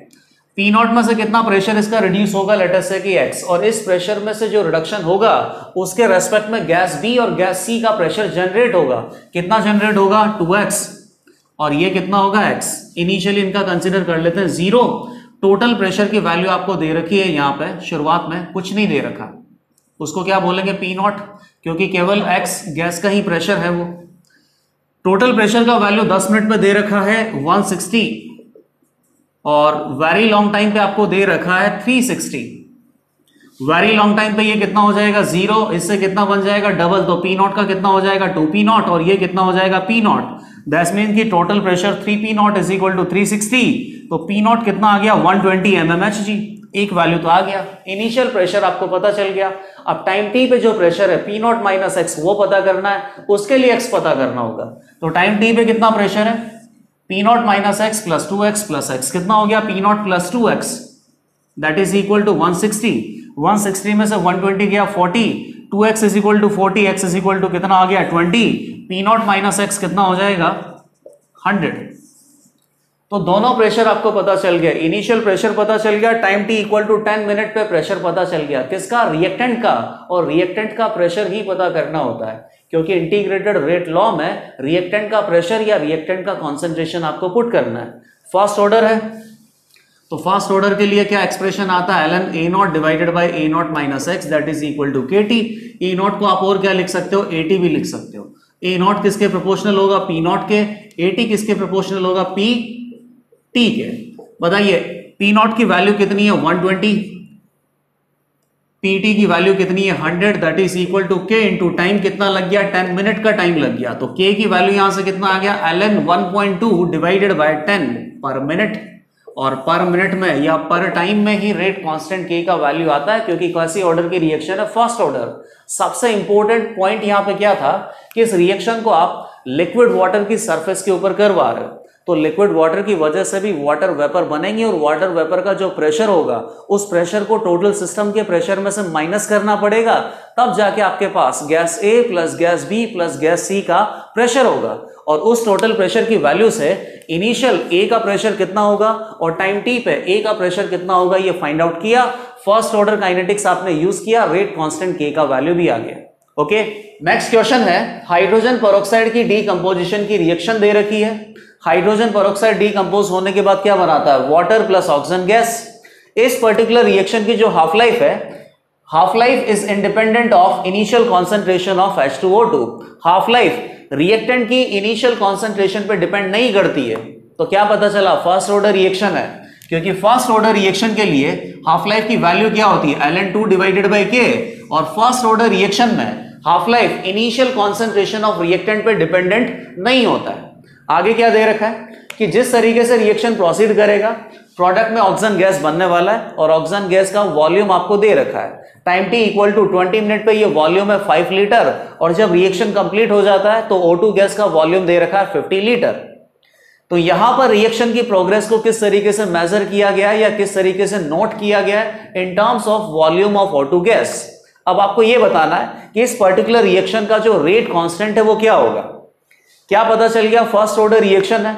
P nought में से कितना प्रेशर इसका रिड्यूस होगा, लेट अस से कि x, और इस प्रेशर में से जो रिडक्शन होगा उसके रेस्पेक्ट में गैस बी और गैस सी का प्रेशर जनरेट होगा। कितना जनरेट होगा 2x, और ये कितना होगा x। इनिशियली इनका कंसीडर कर लेते हैं 0। टोटल प्रेशर की वैल्यू आपको दे रखी है यहाँ पे, शुरुआत में कुछ नहीं दे रखा, उसको क्या बोलेंगे पी नॉट, क्योंकि केवल x गैस का ही प्रेशर है वो। टोटल प्रेशर का वैल्यू 10 मिनट में दे रखा है 160, और वेरी लॉन्ग टाइम पे आपको दे रखा है 360। वेरी लॉन्ग टाइम पे ये कितना हो जाएगा 0, इससे कितना बन जाएगा डबल, तो पी नॉट का कितना हो जाएगा 2p नॉट, और ये कितना हो जाएगा p नॉट। दैट्स मीन कि total pressure 3p nought is equal to 360, तो p नॉट कितना आ गया 120 mmHg। एक वैल्यू तो आ गया, इनिशियल प्रेशर आपको पता चल गया। अब टाइम t पे जो प्रेशर है p नॉट माइनस x वो पता करना है, उसके लिए x पता करना होगा। तो टाइम t पे कितना प्रेशर है P nought minus X plus 2x plus x, कितना हो गया P nought plus 2x, that is equal to 160। 160 में से 120 गया 40, 2x is equal to 40, x is equal to कितना आ गया 20, पी नॉट माइनस एक्स कितना हो जाएगा 100। तो दोनों प्रेशर आपको पता चल गया, इनिशियल प्रेशर पता चल गया, time T equal to 10 minute पे प्रेशर पता चल गया। किसका, रिएक्टेंट का, और रिएक्टेंट का प्रेशर ही पता करना होता है, क्योंकि इंटीग्रेटेड रेट लॉ में रिएक्टेंट का प्रेशर या रिएक्टेंट का कॉन्सेंट्रेशन आपको पुट करना है। फर्स्ट ऑर्डर है, तो फर्स्ट ऑर्डर के लिए क्या एक्सप्रेशन आता है, ln a nought divided by a nought minus X that is equal to kt। A nought को आप और क्या लिख सकते हो, at भी लिख सकते हो। ए नॉट किसके प्रोपोर्शनल होगा, पी नॉट के, at किसके प्रोपोर्शनल होगा, पी टी के। बताइए पी नॉट की वैल्यू कितनी है 120, पीटी की वैल्यू कितनी है 100, दैट इज इक्वल टू के इंटू टाइम कितना लग गया 10 मिनट का टाइम लग गया, तो के की वैल्यू यहां से कितना आ गया ln 1.2 डिवाइडेड बाय 10 पर मिनट, और पर मिनट में या पर टाइम में ही रेट कांस्टेंट के का वैल्यू आता है, क्योंकि कैसी ऑर्डर की रिएक्शन है, फर्स्ट ऑर्डर। सबसे इंपॉर्टेंट पॉइंट यहां पे क्या था कि इस रिएक्शन को आप लिक्विड वाटर की सरफेस के ऊपर करवा रहे हो, तो लिक्विड वाटर की वजह से भी वाटर वेपर बनेंगे, और वाटर वेपर का जो प्रेशर होगा उस प्रेशर को टोटल सिस्टम के प्रेशर में से माइनस करना पड़ेगा, तब जाके आपके पास gas A plus gas B plus gas C का प्रेशर होगा। और उस टोटल प्रेशर की वैल्यू से इनिशियल ए का प्रेशर कितना होगा और टाइम टी पे ए का प्रेशर कितना होगा ये फाइंड आउट किया। फर्स्ट ऑर्डर काइनेटिक्स आपने यूज किया, रेट कांस्टेंट के का वैल्यू भी आ गया। ओके, नेक्स्ट क्वेश्चन है, हाइड्रोजन पेरोक्साइड की डीकंपोजिशन की रिएक्शन दे रखी है। हाइड्रोजन पेरोक्साइड डीकंपोज होने के बाद क्या बनाता है, वाटर प्लस ऑक्सीजन गैस। इस पर्टिकुलर रिएक्शन की जो हाफ लाइफ है, half life is independent of initial concentration of H2O2। Half life reactant की इनिशियल कॉन्सेंट्रेशन पे डिपेंड नहीं करती है। तो क्या पता चला, फर्स्ट ऑर्डर रिएक्शन है, क्योंकि फर्स्ट ऑर्डर रिएक्शन के लिए हाफ लाइफ की वैल्यू क्या होती है, ln2 डिवाइडेड बाई के, और फर्स्ट ऑर्डर रिएक्शन में half life initial concentration of reactant पे डिपेंडेंट नहीं होता है। आगे क्या दे रखा है कि जिस तरीके से रिएक्शन प्रोसीड करेगा, प्रोडक्ट में ऑक्सीजन गैस बनने वाला है, और ऑक्सीजन गैस का वॉल्यूम आपको दे रखा है, time T equal to 20 minute पे ये वॉल्यूम है 5 लीटर, और जब रिएक्शन कंप्लीट हो जाता है तो O2 गैस का वॉल्यूम दे रखा है 50 लीटर। तो यहां पर रिएक्शन की प्रोग्रेस को किस तरीके से मेजर किया गया है या किस तरीके से नोट किया गया है, इन terms of volume of O2 gas. अब आपको यह बताना है कि इस पर्टिकुलर रिएक्शन का जो रेट कांस्टेंट है वो क्या होगा। क्या पता चल गया, फर्स्ट ऑर्डर रिएक्शन है,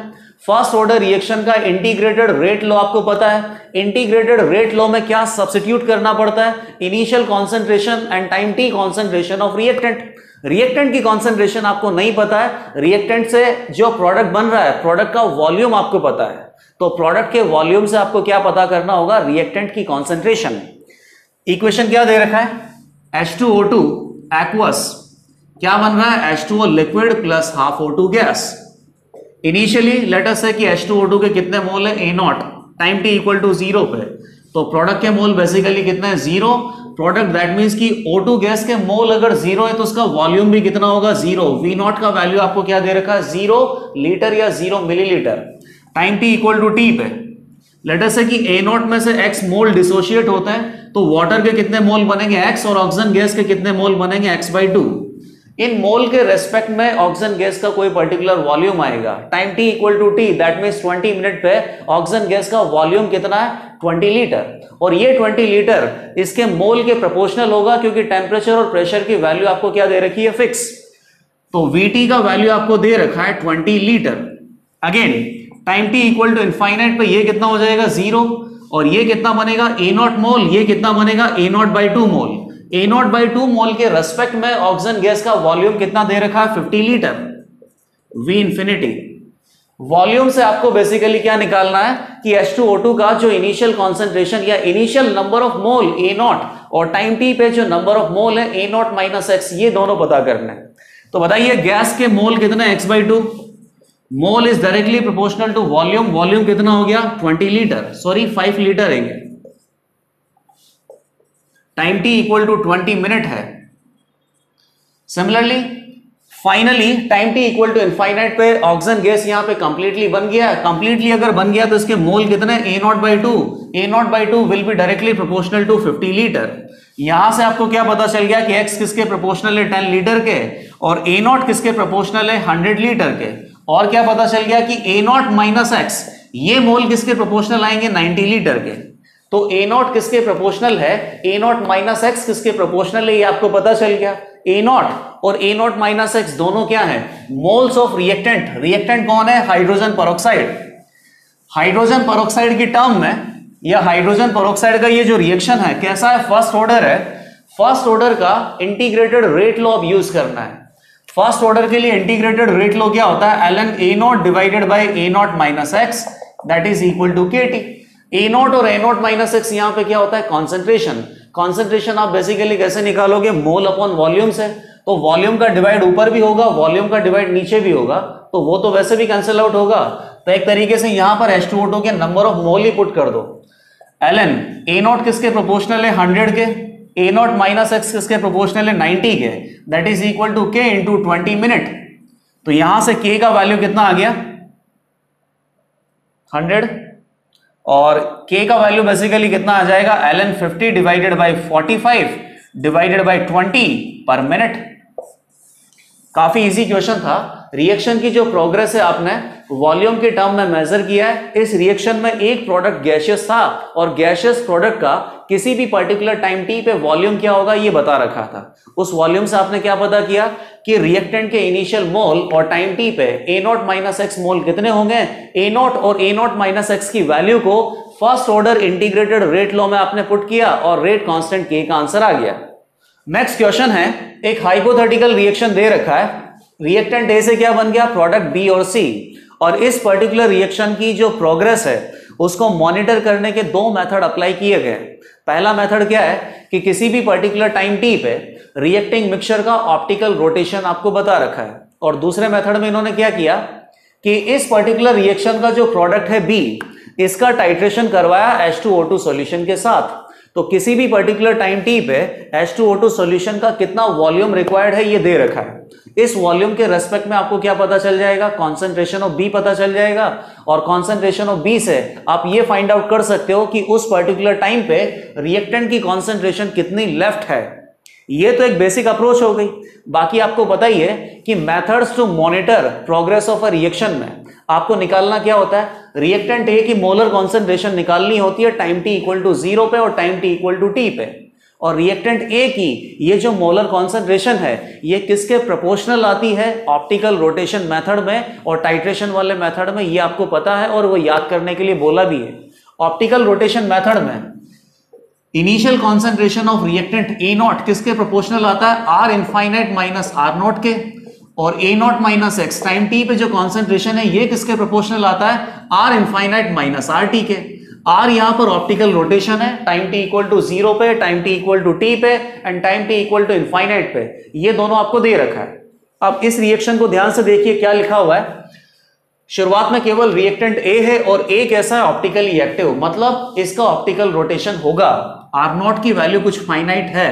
फर्स्ट ऑर्डर रिएक्शन का इंटीग्रेटेड रेट लॉ आपको पता है। इंटीग्रेटेड रेट लॉ में क्या सब्स्टिट्यूट करना पड़ता है, initial concentration and time T concentration of reactant. Reactant की कॉन्सेंट्रेशन आपको नहीं पता है, रिएक्टेंट से जो प्रोडक्ट बन रहा है प्रोडक्ट का वॉल्यूम आपको पता है, तो प्रोडक्ट के वॉल्यूम से आपको क्या पता करना होगा, रिएक्टेंट की कॉन्सेंट्रेशन। इक्वेशन क्या दे रखा है, H2O2 एक्वस, क्या बन रहा है, H2O liquid plus half O2 gas. Initially let us say कि H2O2 के कितने मोल है, A nought, time T equal to 0 पे, तो प्रोडक्ट के मोल बेसिकली कितने हैं, 0। प्रोडक्ट दैट मींस कि O2 गैस के मोल अगर 0 है तो उसका वॉल्यूम भी कितना होगा, 0। V नॉट का वैल्यू आपको क्या दे रखा है, 0 लीटर या 0 millilitre. Time T equal to T पे, लेट अस से कि A नॉट में से X मोल डिसोशिएट होता है, तो वाटर के कितने मोल बनेंगे X और ऑक्सीजन गैस के कितने मोल बनेंगे X/2। इन मोल के रेस्पेक्ट में ऑक्सीजन गैस का कोई पर्टिकुलर वॉल्यूम आएगा, time t equal to T, that means 20 minute पे ऑक्सीजन गैस का वॉल्यूम कितना है 20 लीटर, और ये 20 लीटर इसके मोल के प्रोपोर्शनल होगा, क्योंकि टेम्परेचर और प्रेशर की वैल्यू आपको क्या दे रखी है, फिक्स। तो Vt का वैल्यू आपको दे रखा है 20 litre. Again time t equal to infinite पे ये कितना हो जाएगा 0, और ये कितना बनेगा A नॉट मोल, ये कितना बनेगा A nought by 2 mole. A nought by 2 मोल के रेस्पेक्ट में ऑक्सीजन गैस का वॉल्यूम कितना दे रखा है 50 लीटर। V इंफिनिटी वॉल्यूम से आपको बेसिकली क्या निकालना है कि H2O2 का जो इनिशियल कॉन्सेंट्रेशन या initial number of mole A nought और टाइम t पे जो नंबर ऑफ मोल है A नॉट माइनस एक्स, ये दोनों पता करना है। तो बताइए गैस के मोल कितने X/2, mole is directly proportional to volume, volume कितना हो गया 20 लीटर, सॉरी 5 लीटर है, time t equal to 20 minute है। Similarly finally time t equal to infinite पे ऑक्सीजन गैस यहां पे कंप्लीटली बन गया। कंप्लीटली अगर बन गया तो इसके मोल कितने A nought by 2, A nought by 2 will be directly proportional to 50 litre. यहां से आपको क्या पता चल गया कि x किसके प्रोपोर्शनल है 10 लीटर के, और A नॉट किसके प्रोपोर्शनल है 100 लीटर के, और क्या पता चल गया कि A नॉट माइनस एक्स ये मोल किसके प्रोपोर्शनल आएंगे 90 लीटर के। तो A नॉट किसके प्रोपोर्शनल है, A नॉट माइनस एक्स किसके प्रोपोर्शनल है, ये आपको पता चल गया। A नॉट और A नॉट माइनस एक्स दोनों क्या है, मोल्स ऑफ रिएक्टेंट। रिएक्टेंट कौन है, हाइड्रोजन पेरोक्साइड। हाइड्रोजन पेरोक्साइड की टर्म में या हाइड्रोजन पेरोक्साइड का ये जो रिएक्शन है कैसा है, फर्स्ट ऑर्डर है। फर्स्ट ऑर्डर का इंटीग्रेटेड रेट लॉ अब यूज करना है। फर्स्ट ऑर्डर के लिए इंटीग्रेटेड रेट लॉ क्या होता है, ln A nought divided by A nought minus X that is equal to KT। A nought और A नॉट माइनस एक्स यहाँ पे क्या होता है, कॉन्सेंट्रेशन। कॉन्सेंट्रेशन आप बेसिकली कैसे निकालोगे, मोल अपॉन वॉल्यूम से। तो वॉल्यूम का डिवाइड ऊपर भी होगा, वॉल्यूम का डिवाइड नीचे भी होगा, तो वो तो वैसे भी कैंसिल आउट होगा। तो एक तरीके से यहां पर H2O2 के नंबर ऑफ मोल ही पुट कर दो। ln A नॉट किसके प्रोपोर्शनल है 100 के, A नॉट माइनस एक्स किसके प्रोपोर्शनल है 90 के, that is equal to K into 20 minute. तो यहां से K का वैल्यू कितना आ गया 100, और K का वैल्यू बेसिकली कितना आ जाएगा, ln 50 divided by 45 divided by 20 पर मिनट। काफी इजी क्वेश्चन था। रिएक्शन की जो प्रोग्रेस है आपने वॉल्यूम के टर्म में मेजर किया है। इस रिएक्शन में एक प्रोडक्ट गैसियस था, और गैसियस प्रोडक्ट का किसी भी पर्टिकुलर टाइम t पे वॉल्यूम क्या होगा ये बता रखा था। उस वॉल्यूम से आपने क्या पता किया कि रिएक्टेंट के इनिशियल मोल और टाइम t पे A नॉट माइनस एक्स मोल कितने होंगे। A नॉट और A नॉट माइनस एक्स की वैल्यू को first order integrated rate law में आपने पुट किया, और रेट कांस्टेंट K का आंसर आ गया। नेक्स्ट क्वेश्चन है, एक हाइपोथेटिकल रिएक्शन दे रखा है। रिएक्टेंट A से क्या बन गया, प्रोडक्ट B और C, और इस पर्टिकुलर रिएक्शन की जो प्रोग्रेस है उसको मॉनिटर करने के दो मेथड अप्लाई किए गए। पहला मेथड क्या है कि किसी भी पर्टिकुलर टाइम t पे रिएक्टिंग मिक्सचर का ऑप्टिकल रोटेशन आपको बता रखा है, और दूसरे मेथड में इन्होंने क्या किया कि इस पर्टिकुलर रिएक्शन का जो प्रोडक्ट है B, इसका टाइट्रेशन करवाया H2O2 सॉल्यूशन के साथ। तो किसी भी पर्टिकुलर टाइम t पे H2O2 सॉल्यूशन का कितना वॉल्यूम रिक्वायर्ड है ये दे रखा है। इस वॉल्यूम के रेस्पेक्ट में आपको क्या पता चल जाएगा, कॉन्सेंट्रेशन ऑफ B पता चल जाएगा, और कॉन्सेंट्रेशन ऑफ B से आप ये फाइंड आउट कर सकते हो कि उस पर्टिकुलर टाइम पे रिएक्टेंट की कॉन्सेंट्रेशन कितनी लेफ्ट है। ये तो एक बेसिक अप्रोच हो गई। बाकी आपको बताइए कि methods to monitor progress of a reaction में आपको निकालना क्या होता है, रिएक्टेंट A की मोलर कॉन्सेंट्रेशन निकालनी होती है टाइम t इक्वल टू 0 पे और time t equal to t पे, और रिएक्टेंट A की ये जो मोलर कॉन्सेंट्रेशन है ये किसके प्रोपोर्शनल आती है, ऑप्टिकल रोटेशन मेथड में और टाइट्रेशन वाले मेथड में, ये आपको पता है और वो याद करने के लिए बोला भी है। ऑप्टिकल रोटेशन मेथड में initial concentration of reactant A nought किसके प्रोपोर्शनल आता है, R infinite minus R not के, और A nought minus x time t पे जो कॉन्सेंट्रेशन है ये किसके प्रोपोर्शनल आता है, R infinite minus R t के। R यहां पर ऑप्टिकल रोटेशन है टाइम t इक्वल टू 0 पे, time t equal to t पे and time t equal to infinite पे, ये दोनों आपको दे रखा है। अब इस रिएक्शन को ध्यान से देखिए क्या लिखा हुआ है। शुरुआत में केवल रिएक्टेंट A है और A कैसा है, ऑप्टिकली एक्टिव, मतलब इसका ऑप्टिकल रोटेशन होगा, R नॉट की वैल्यू कुछ फाइनाइट है।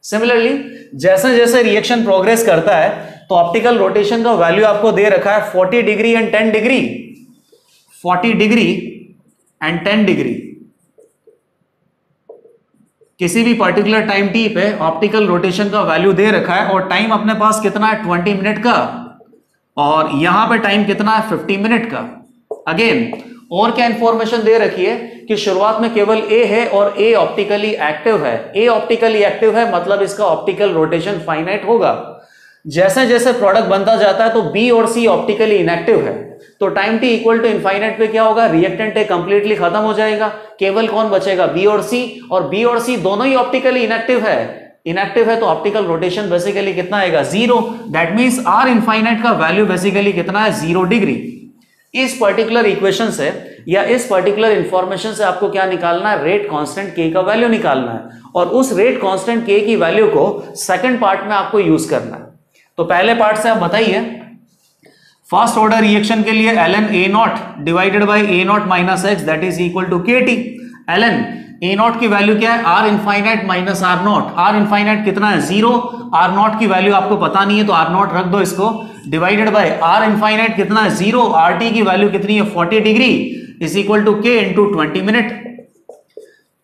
सिमिलरली जैसे जैसे रिएक्शन प्रोग्रेस करता है तो ऑप्टिकल रोटेशन का वैल्यू आपको दे रखा है 40 degree and 10 degree, 40 degree and 10 degree. किसी भी पर्टिकुलर टाइम टी पे ऑप्टिकल रोटेशन का वैल्यू दे रखा है और टाइम अपने पास कितना है 20 मिनट का, और यहां पे टाइम कितना है 50 मिनट का। अगेन और क्या इंफॉर्मेशन दे रखी है कि शुरुआत में केवल ए है और ए ऑप्टिकली एक्टिव है। ए ऑप्टिकली एक्टिव है मतलब इसका ऑप्टिकल रोटेशन फाइनाइट होगा। जैसे जैसे प्रोडक्ट बनता जाता है तो बी और सी ऑप्टिकली इनएक्टिव है, तो time T equal to infinite पे क्या होगा, रिएक्टेंट ए कंप्लीटली खत्म हो जाएगा, केवल कौन बचेगा, बी और सी। और बी और सी दोनों ही ऑप्टिकली इनएक्टिव है। इनएक्टिव है तो ऑप्टिकल रोटेशन बेसिकली कितना आएगा, 0। दैट मींस आर इनफाइनाइट का वैल्यू बेसिकली कितना है, 0 डिग्री। इस पर्टिकुलर इक्वेशन से या इस पर्टिकुलर इंफॉर्मेशन से आपको क्या निकालना है, रेट कांस्टेंट के का वैल्यू निकालना है, और उस रेट कांस्टेंट के की वैल्यू को सेकंड पार्ट में आपको यूज करना है। तो पहले पार्ट से आप बताइए, फर्स्ट ऑर्डर रिएक्शन के लिए ln a nought divided by a nought minus X that is equal to kt। ln a nought की वैल्यू क्या है, r infinite minus r nought. r infinite कितना है, 0। r नॉट की वैल्यू आपको पता नहीं है तो r नॉट रख दो इसको, डिवाइडेड बाय r इनफाइनाइट कितना है, 0। rt की वैल्यू कितनी है, 40 degree is equal to k into 20 minute.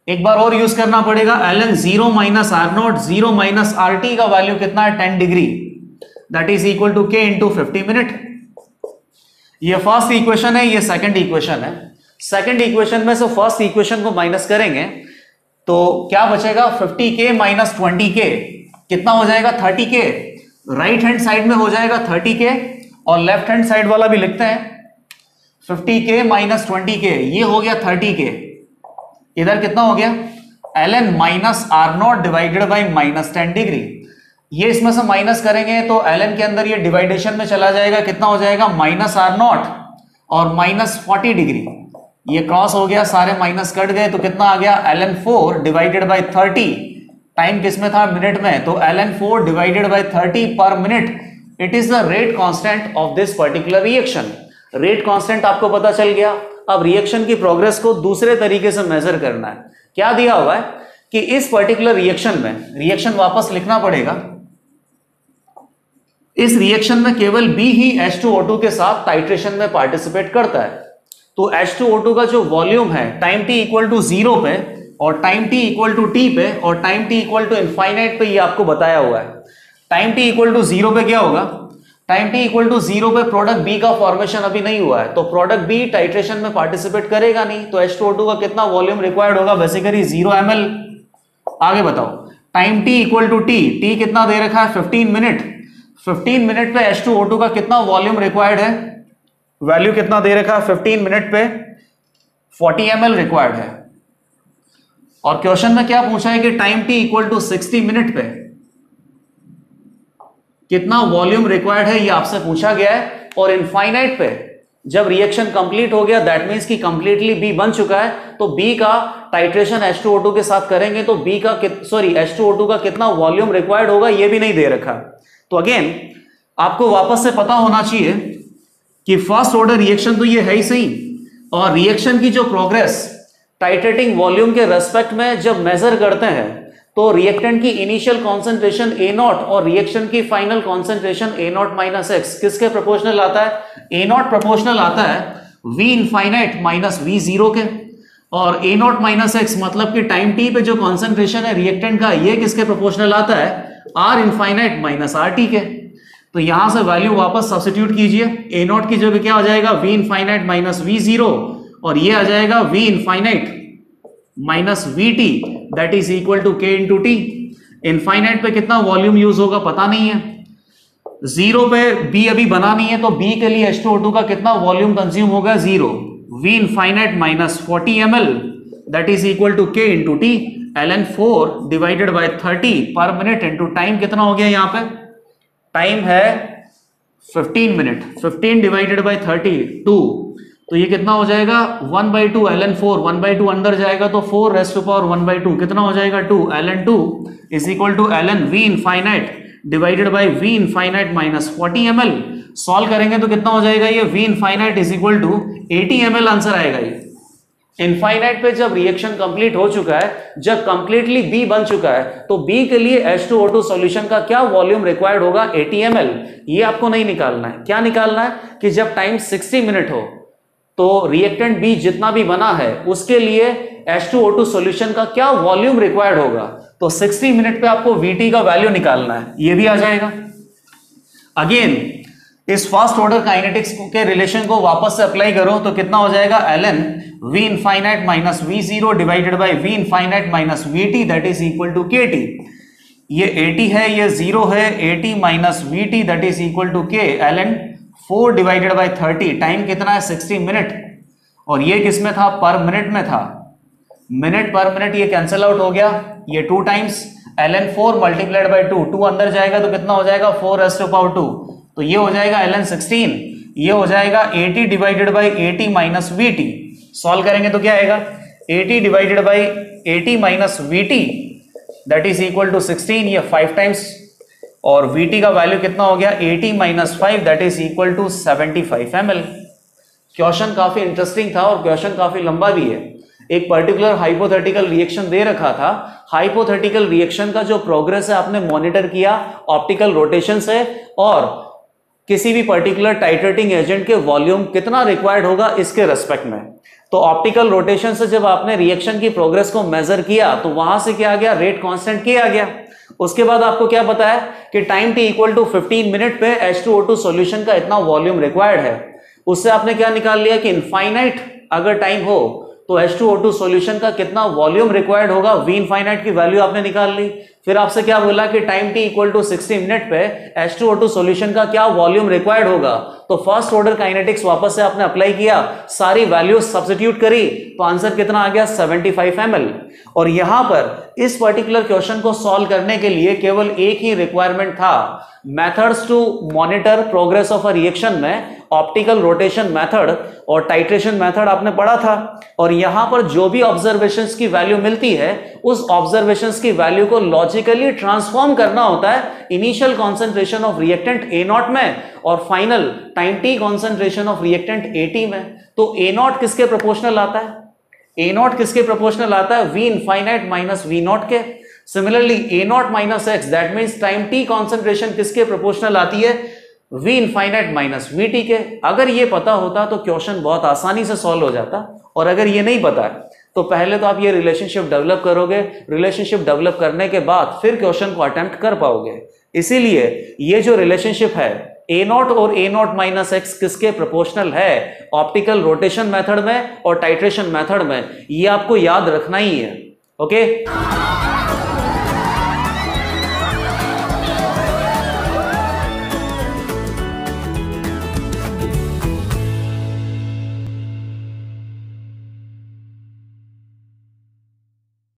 एक बार और यूज करना पड़ेगा, ln 0 minus r nought, 0 minus rt का वैल्यू कितना है, 10 degree that is equal to k into 50 minute. ये फर्स्ट इक्वेशन है, ये सेकंड इक्वेशन है। सेकंड इक्वेशन में से फर्स्ट इक्वेशन को माइनस करेंगे तो क्या बचेगा, 50k माइनस 20k कितना हो जाएगा, 30k। राइट हैंड साइड में हो जाएगा 30k और लेफ्ट हैंड साइड वाला भी लिखते हैं, 50k माइनस 20k ये हो गया 30k। इधर कितना हो गया, ln minus R nought divided by minus 10 degree. ये इसमें से माइनस करेंगे तो ln के अंदर ये डिवाइडेशन में चला जाएगा, कितना हो जाएगा, माइनस आर नॉट और माइनस 40 डिग्री। ये क्रॉस हो गया, सारे माइनस कट गए तो कितना आ गया, ln 4 डिवाइडेड बाई 30। टाइम किस में था, मिनट में, तो ln 4 डिवाइडेड बाई 30 पर minute. It is the rate constant of this particular reaction. Rate constant आपको पता चल गया। अब रिएक्शन की प्रोग्रेस को दूसरे तरीके से मेजर करना है। क्या दिया हुआ है कि इस पर्टिकुलर रिएक्शन में, रिएक्शन वापस लिखना पड़ेगा, इस रिएक्शन में केवल B ही H2O2 के साथ टाइट्रेशन में पार्टिसिपेट करता है। तो H2O2 का जो वॉल्यूम है टाइम t इक्वल टू 0 पे और time t equal to t पे और time t equal to infinite पे, ये आपको बताया हुआ है। टाइम t इक्वल टू 0 पे क्या होगा, टाइम t इक्वल टू 0 पे प्रोडक्ट B का फॉर्मेशन अभी नहीं हुआ है, तो प्रोडक्ट B टाइट्रेशन में पार्टिसिपेट करेगा नहीं, तो H2O2 का कितना वॉल्यूम रिक्वायर्ड होगा, बेसिकली 0 ml। आगे बताओ, time t equal to t कितना दे रखा है, 15 मिनट। 15 मिनट पे H2O2 का कितना वॉल्यूम रिक्वायर्ड है, वैल्यू कितना दे रखा है, 15 मिनट पे 40 ml रिक्वायर्ड है। और क्वेश्चन में क्या पूछा है कि time t equal to 60 minute पे कितना वॉल्यूम रिक्वायर्ड है, ये आपसे पूछा गया है। और इनफाइनाइट पे जब रिएक्शन कंप्लीट हो गया, दैट मींस कि कंप्लीटली B बन चुका है, तो B का टाइट्रेशन H2O2 के साथ करेंगे तो B का H2O2 का कितना वॉल्यूम रिक्वायर्ड होगा, ये भी नहीं दे रखा। तो अगेन आपको वापस से पता होना चाहिए कि फर्स्ट ऑर्डर रिएक्शन तो ये है ही सही, और रिएक्शन की जो प्रोग्रेस टाइट्रेटिंग वॉल्यूम के रेस्पेक्ट में जब मेजर करते हैं तो रिएक्टेंट की इनिशियल कॉन्सेंट्रेशन A0 और रिएक्शन की final concentration A0 minus X किसके प्रोपोर्शनल आता है, A0 प्रोपोर्शनल आता है V इनफाइनाइट माइनस V0 के, और A0 माइनस एक्स मतलब कि टाइम t पे जो कॉन्सेंट्रेशन है रिएक्टेंट का, ये किसके प्रोपोर्शनल आता है, R इनफाइनाइट माइनस RT के। तो यहां से वैल्यू वापस सब्स्टिट्यूट कीजिए, A0 की जगह क्या हो जाएगा, V इनफाइनाइट माइनस V0, और ये आ जाएगा V infinite minus VT that is equal to K into T। Infinite पे कितना वॉल्यूम यूज होगा पता नहीं है, 0 पे B अभी बना नहीं है, तो B के लिए H2O2 का कितना वॉल्यूम कंज्यूम होगा, 0। V infinite minus 40 ml that is equal to K into T। ln 4 divided by 30 पर मिनट इंटू टाइम कितना हो गया, यहाँ पे टाइम है 15 मिनट, 15 डिवाइडेड बाय 30 2, तो ये कितना हो जाएगा 1/2 ln 4, 1/2 अंदर जाएगा तो 4 रेज़ टू पावर 1/2 कितना हो जाएगा 2, ln 2 is equal to ln V infinite divided by V infinite minus 40 ml। Solve करेंगे तो कितना हो जाएगा, ये V इनफाइनाइट is equal to 80 ml answer आएगा। ये इनफाइनाइट पे जब रिएक्शन कंप्लीट हो चुका है, जब कंप्लीटली B बन चुका है, तो B के लिए H2O2 सॉल्यूशन का क्या वॉल्यूम रिक्वायर्ड होगा, 80 ml। ये आपको नहीं निकालना है, क्या निकालना है कि जब टाइम 60 मिनट हो, तो रिएक्टेंट बी जितना भी बना है उसके लिए H2O2 सॉल्यूशन का क्या वॉल्यूम रिक्वायर्ड होगा, तो 60 मिनट पे आपको VT का वैल्यू निकालना है, ये भी आ जाएगा। अगेन इस फर्स्ट ऑर्डर काइनेटिक्स के रिलेशन को वापस से अप्लाई करो तो कितना हो जाएगा, ln V infinite minus V0 divided by V infinite minus VT that is equal to KT। ये 80 है, ये 0 है, 80 minus VT that is equal to K ln 4 divided by 30। Time कितना है, 60 मिनट, और ये किस में था, पर मिनट में था, मिनट पर मिनट ये कैंसिल आउट हो गया, ये 2 टाइम्स ln 4 मल्टीप्लाइड बाई 2, 2 अंदर जाएगा तो कितना हो जाएगा 4⁻², तो ये हो जाएगा ln 16, ये हो जाएगा 80 divided by 80 minus VT। Solve करेंगे तो क्या आएगा, 80 divided by 80 minus VT that is equal to 16, ये 5 टाइम्स, और VT का वैल्यू कितना हो गया, 80 minus 5 that is equal to 75 ml। Question काफी इंटरेस्टिंग था और क्वेश्चन काफी लंबा भी है। एक पर्टिकुलर हाइपोथेटिकल रिएक्शन दे रखा था, हाइपोथेटिकल रिएक्शन का जो प्रोग्रेस है आपने मॉनिटर किया ऑप्टिकल रोटेशन से, और किसी भी पर्टिकुलर टाइट्रेटिंग एजेंट के वॉल्यूम कितना रिक्वायर्ड होगा इसके रेस्पेक्ट में। तो ऑप्टिकल रोटेशन से जब आपने रिएक्शन की प्रोग्रेस को मेजर किया तो वहां से क्या आ गया, रेट कांस्टेंट K आ गया। उसके बाद आपको क्या बताया कि time t equal to 15 minute पे H2O2 सॉल्यूशन का इतना वॉल्यूम रिक्वायर्ड है। उससे आपने क्या निकाल लिया कि इनफाइनाइट अगर टाइम हो तो H2O2 सॉल्यूशन का कितना वॉल्यूम रिक्वायर्ड होगा, V इनफाइनाइट की वैल्यू आपने निकाल ली। फिर आपसे क्या बोला कि time t equal to 60 minute पे H2O2 सॉल्यूशन का क्या वॉल्यूम रिक्वायर्ड होगा, तो फर्स्ट ऑर्डर काइनेटिक्स वापस से आपने अप्लाई किया, सारी वैल्यूज सब्स्टिट्यूट करी, तो आंसर कितना आ गया 75 ml। और यहां पर इस पर्टिकुलर क्वेश्चन को सॉल्व करने के लिए केवल एक ही रिक्वायरमेंट था, methods to monitor progress of a reaction में ऑप्टिकल रोटेशन मेथड और टाइट्रेशन मेथड आपने पढ़ा था। और यहां पर जो भी ऑब्जर्वेशंस की वैल्यू मिलती है उस ऑब्जर्वेशंस की वैल्यू को लॉजिकली ट्रांसफॉर्म करना होता है initial concentration of reactant A0 में और final time t concentration of reactant AT में। तो A0 किसके प्रोपोर्शनल आता है, A0 किसके प्रोपोर्शनल आता है, V इनफाइनाइट माइनस V0 के। Similarly A0 minus x that means time t concentration किसके प्रोपोर्शनल आती है, V इनफाइनाइट माइनस VT के। अगर ये पता होता तो क्वेश्चन बहुत आसानी से सॉल्व हो जाता, और अगर ये नहीं पता है तो पहले तो आप ये रिलेशनशिप डेवलप करोगे, रिलेशनशिप डेवलप करने के बाद फिर क्वेश्चन को अटेम्प्ट कर पाओगे। इसीलिए ये जो रिलेशनशिप है A0 और A0 माइनस x किसके प्रोपोर्शनल है, ऑप्टिकल रोटेशन मेथड में और टाइट्रेशन मेथड में, ये आपको याद रखना ही है। ओके।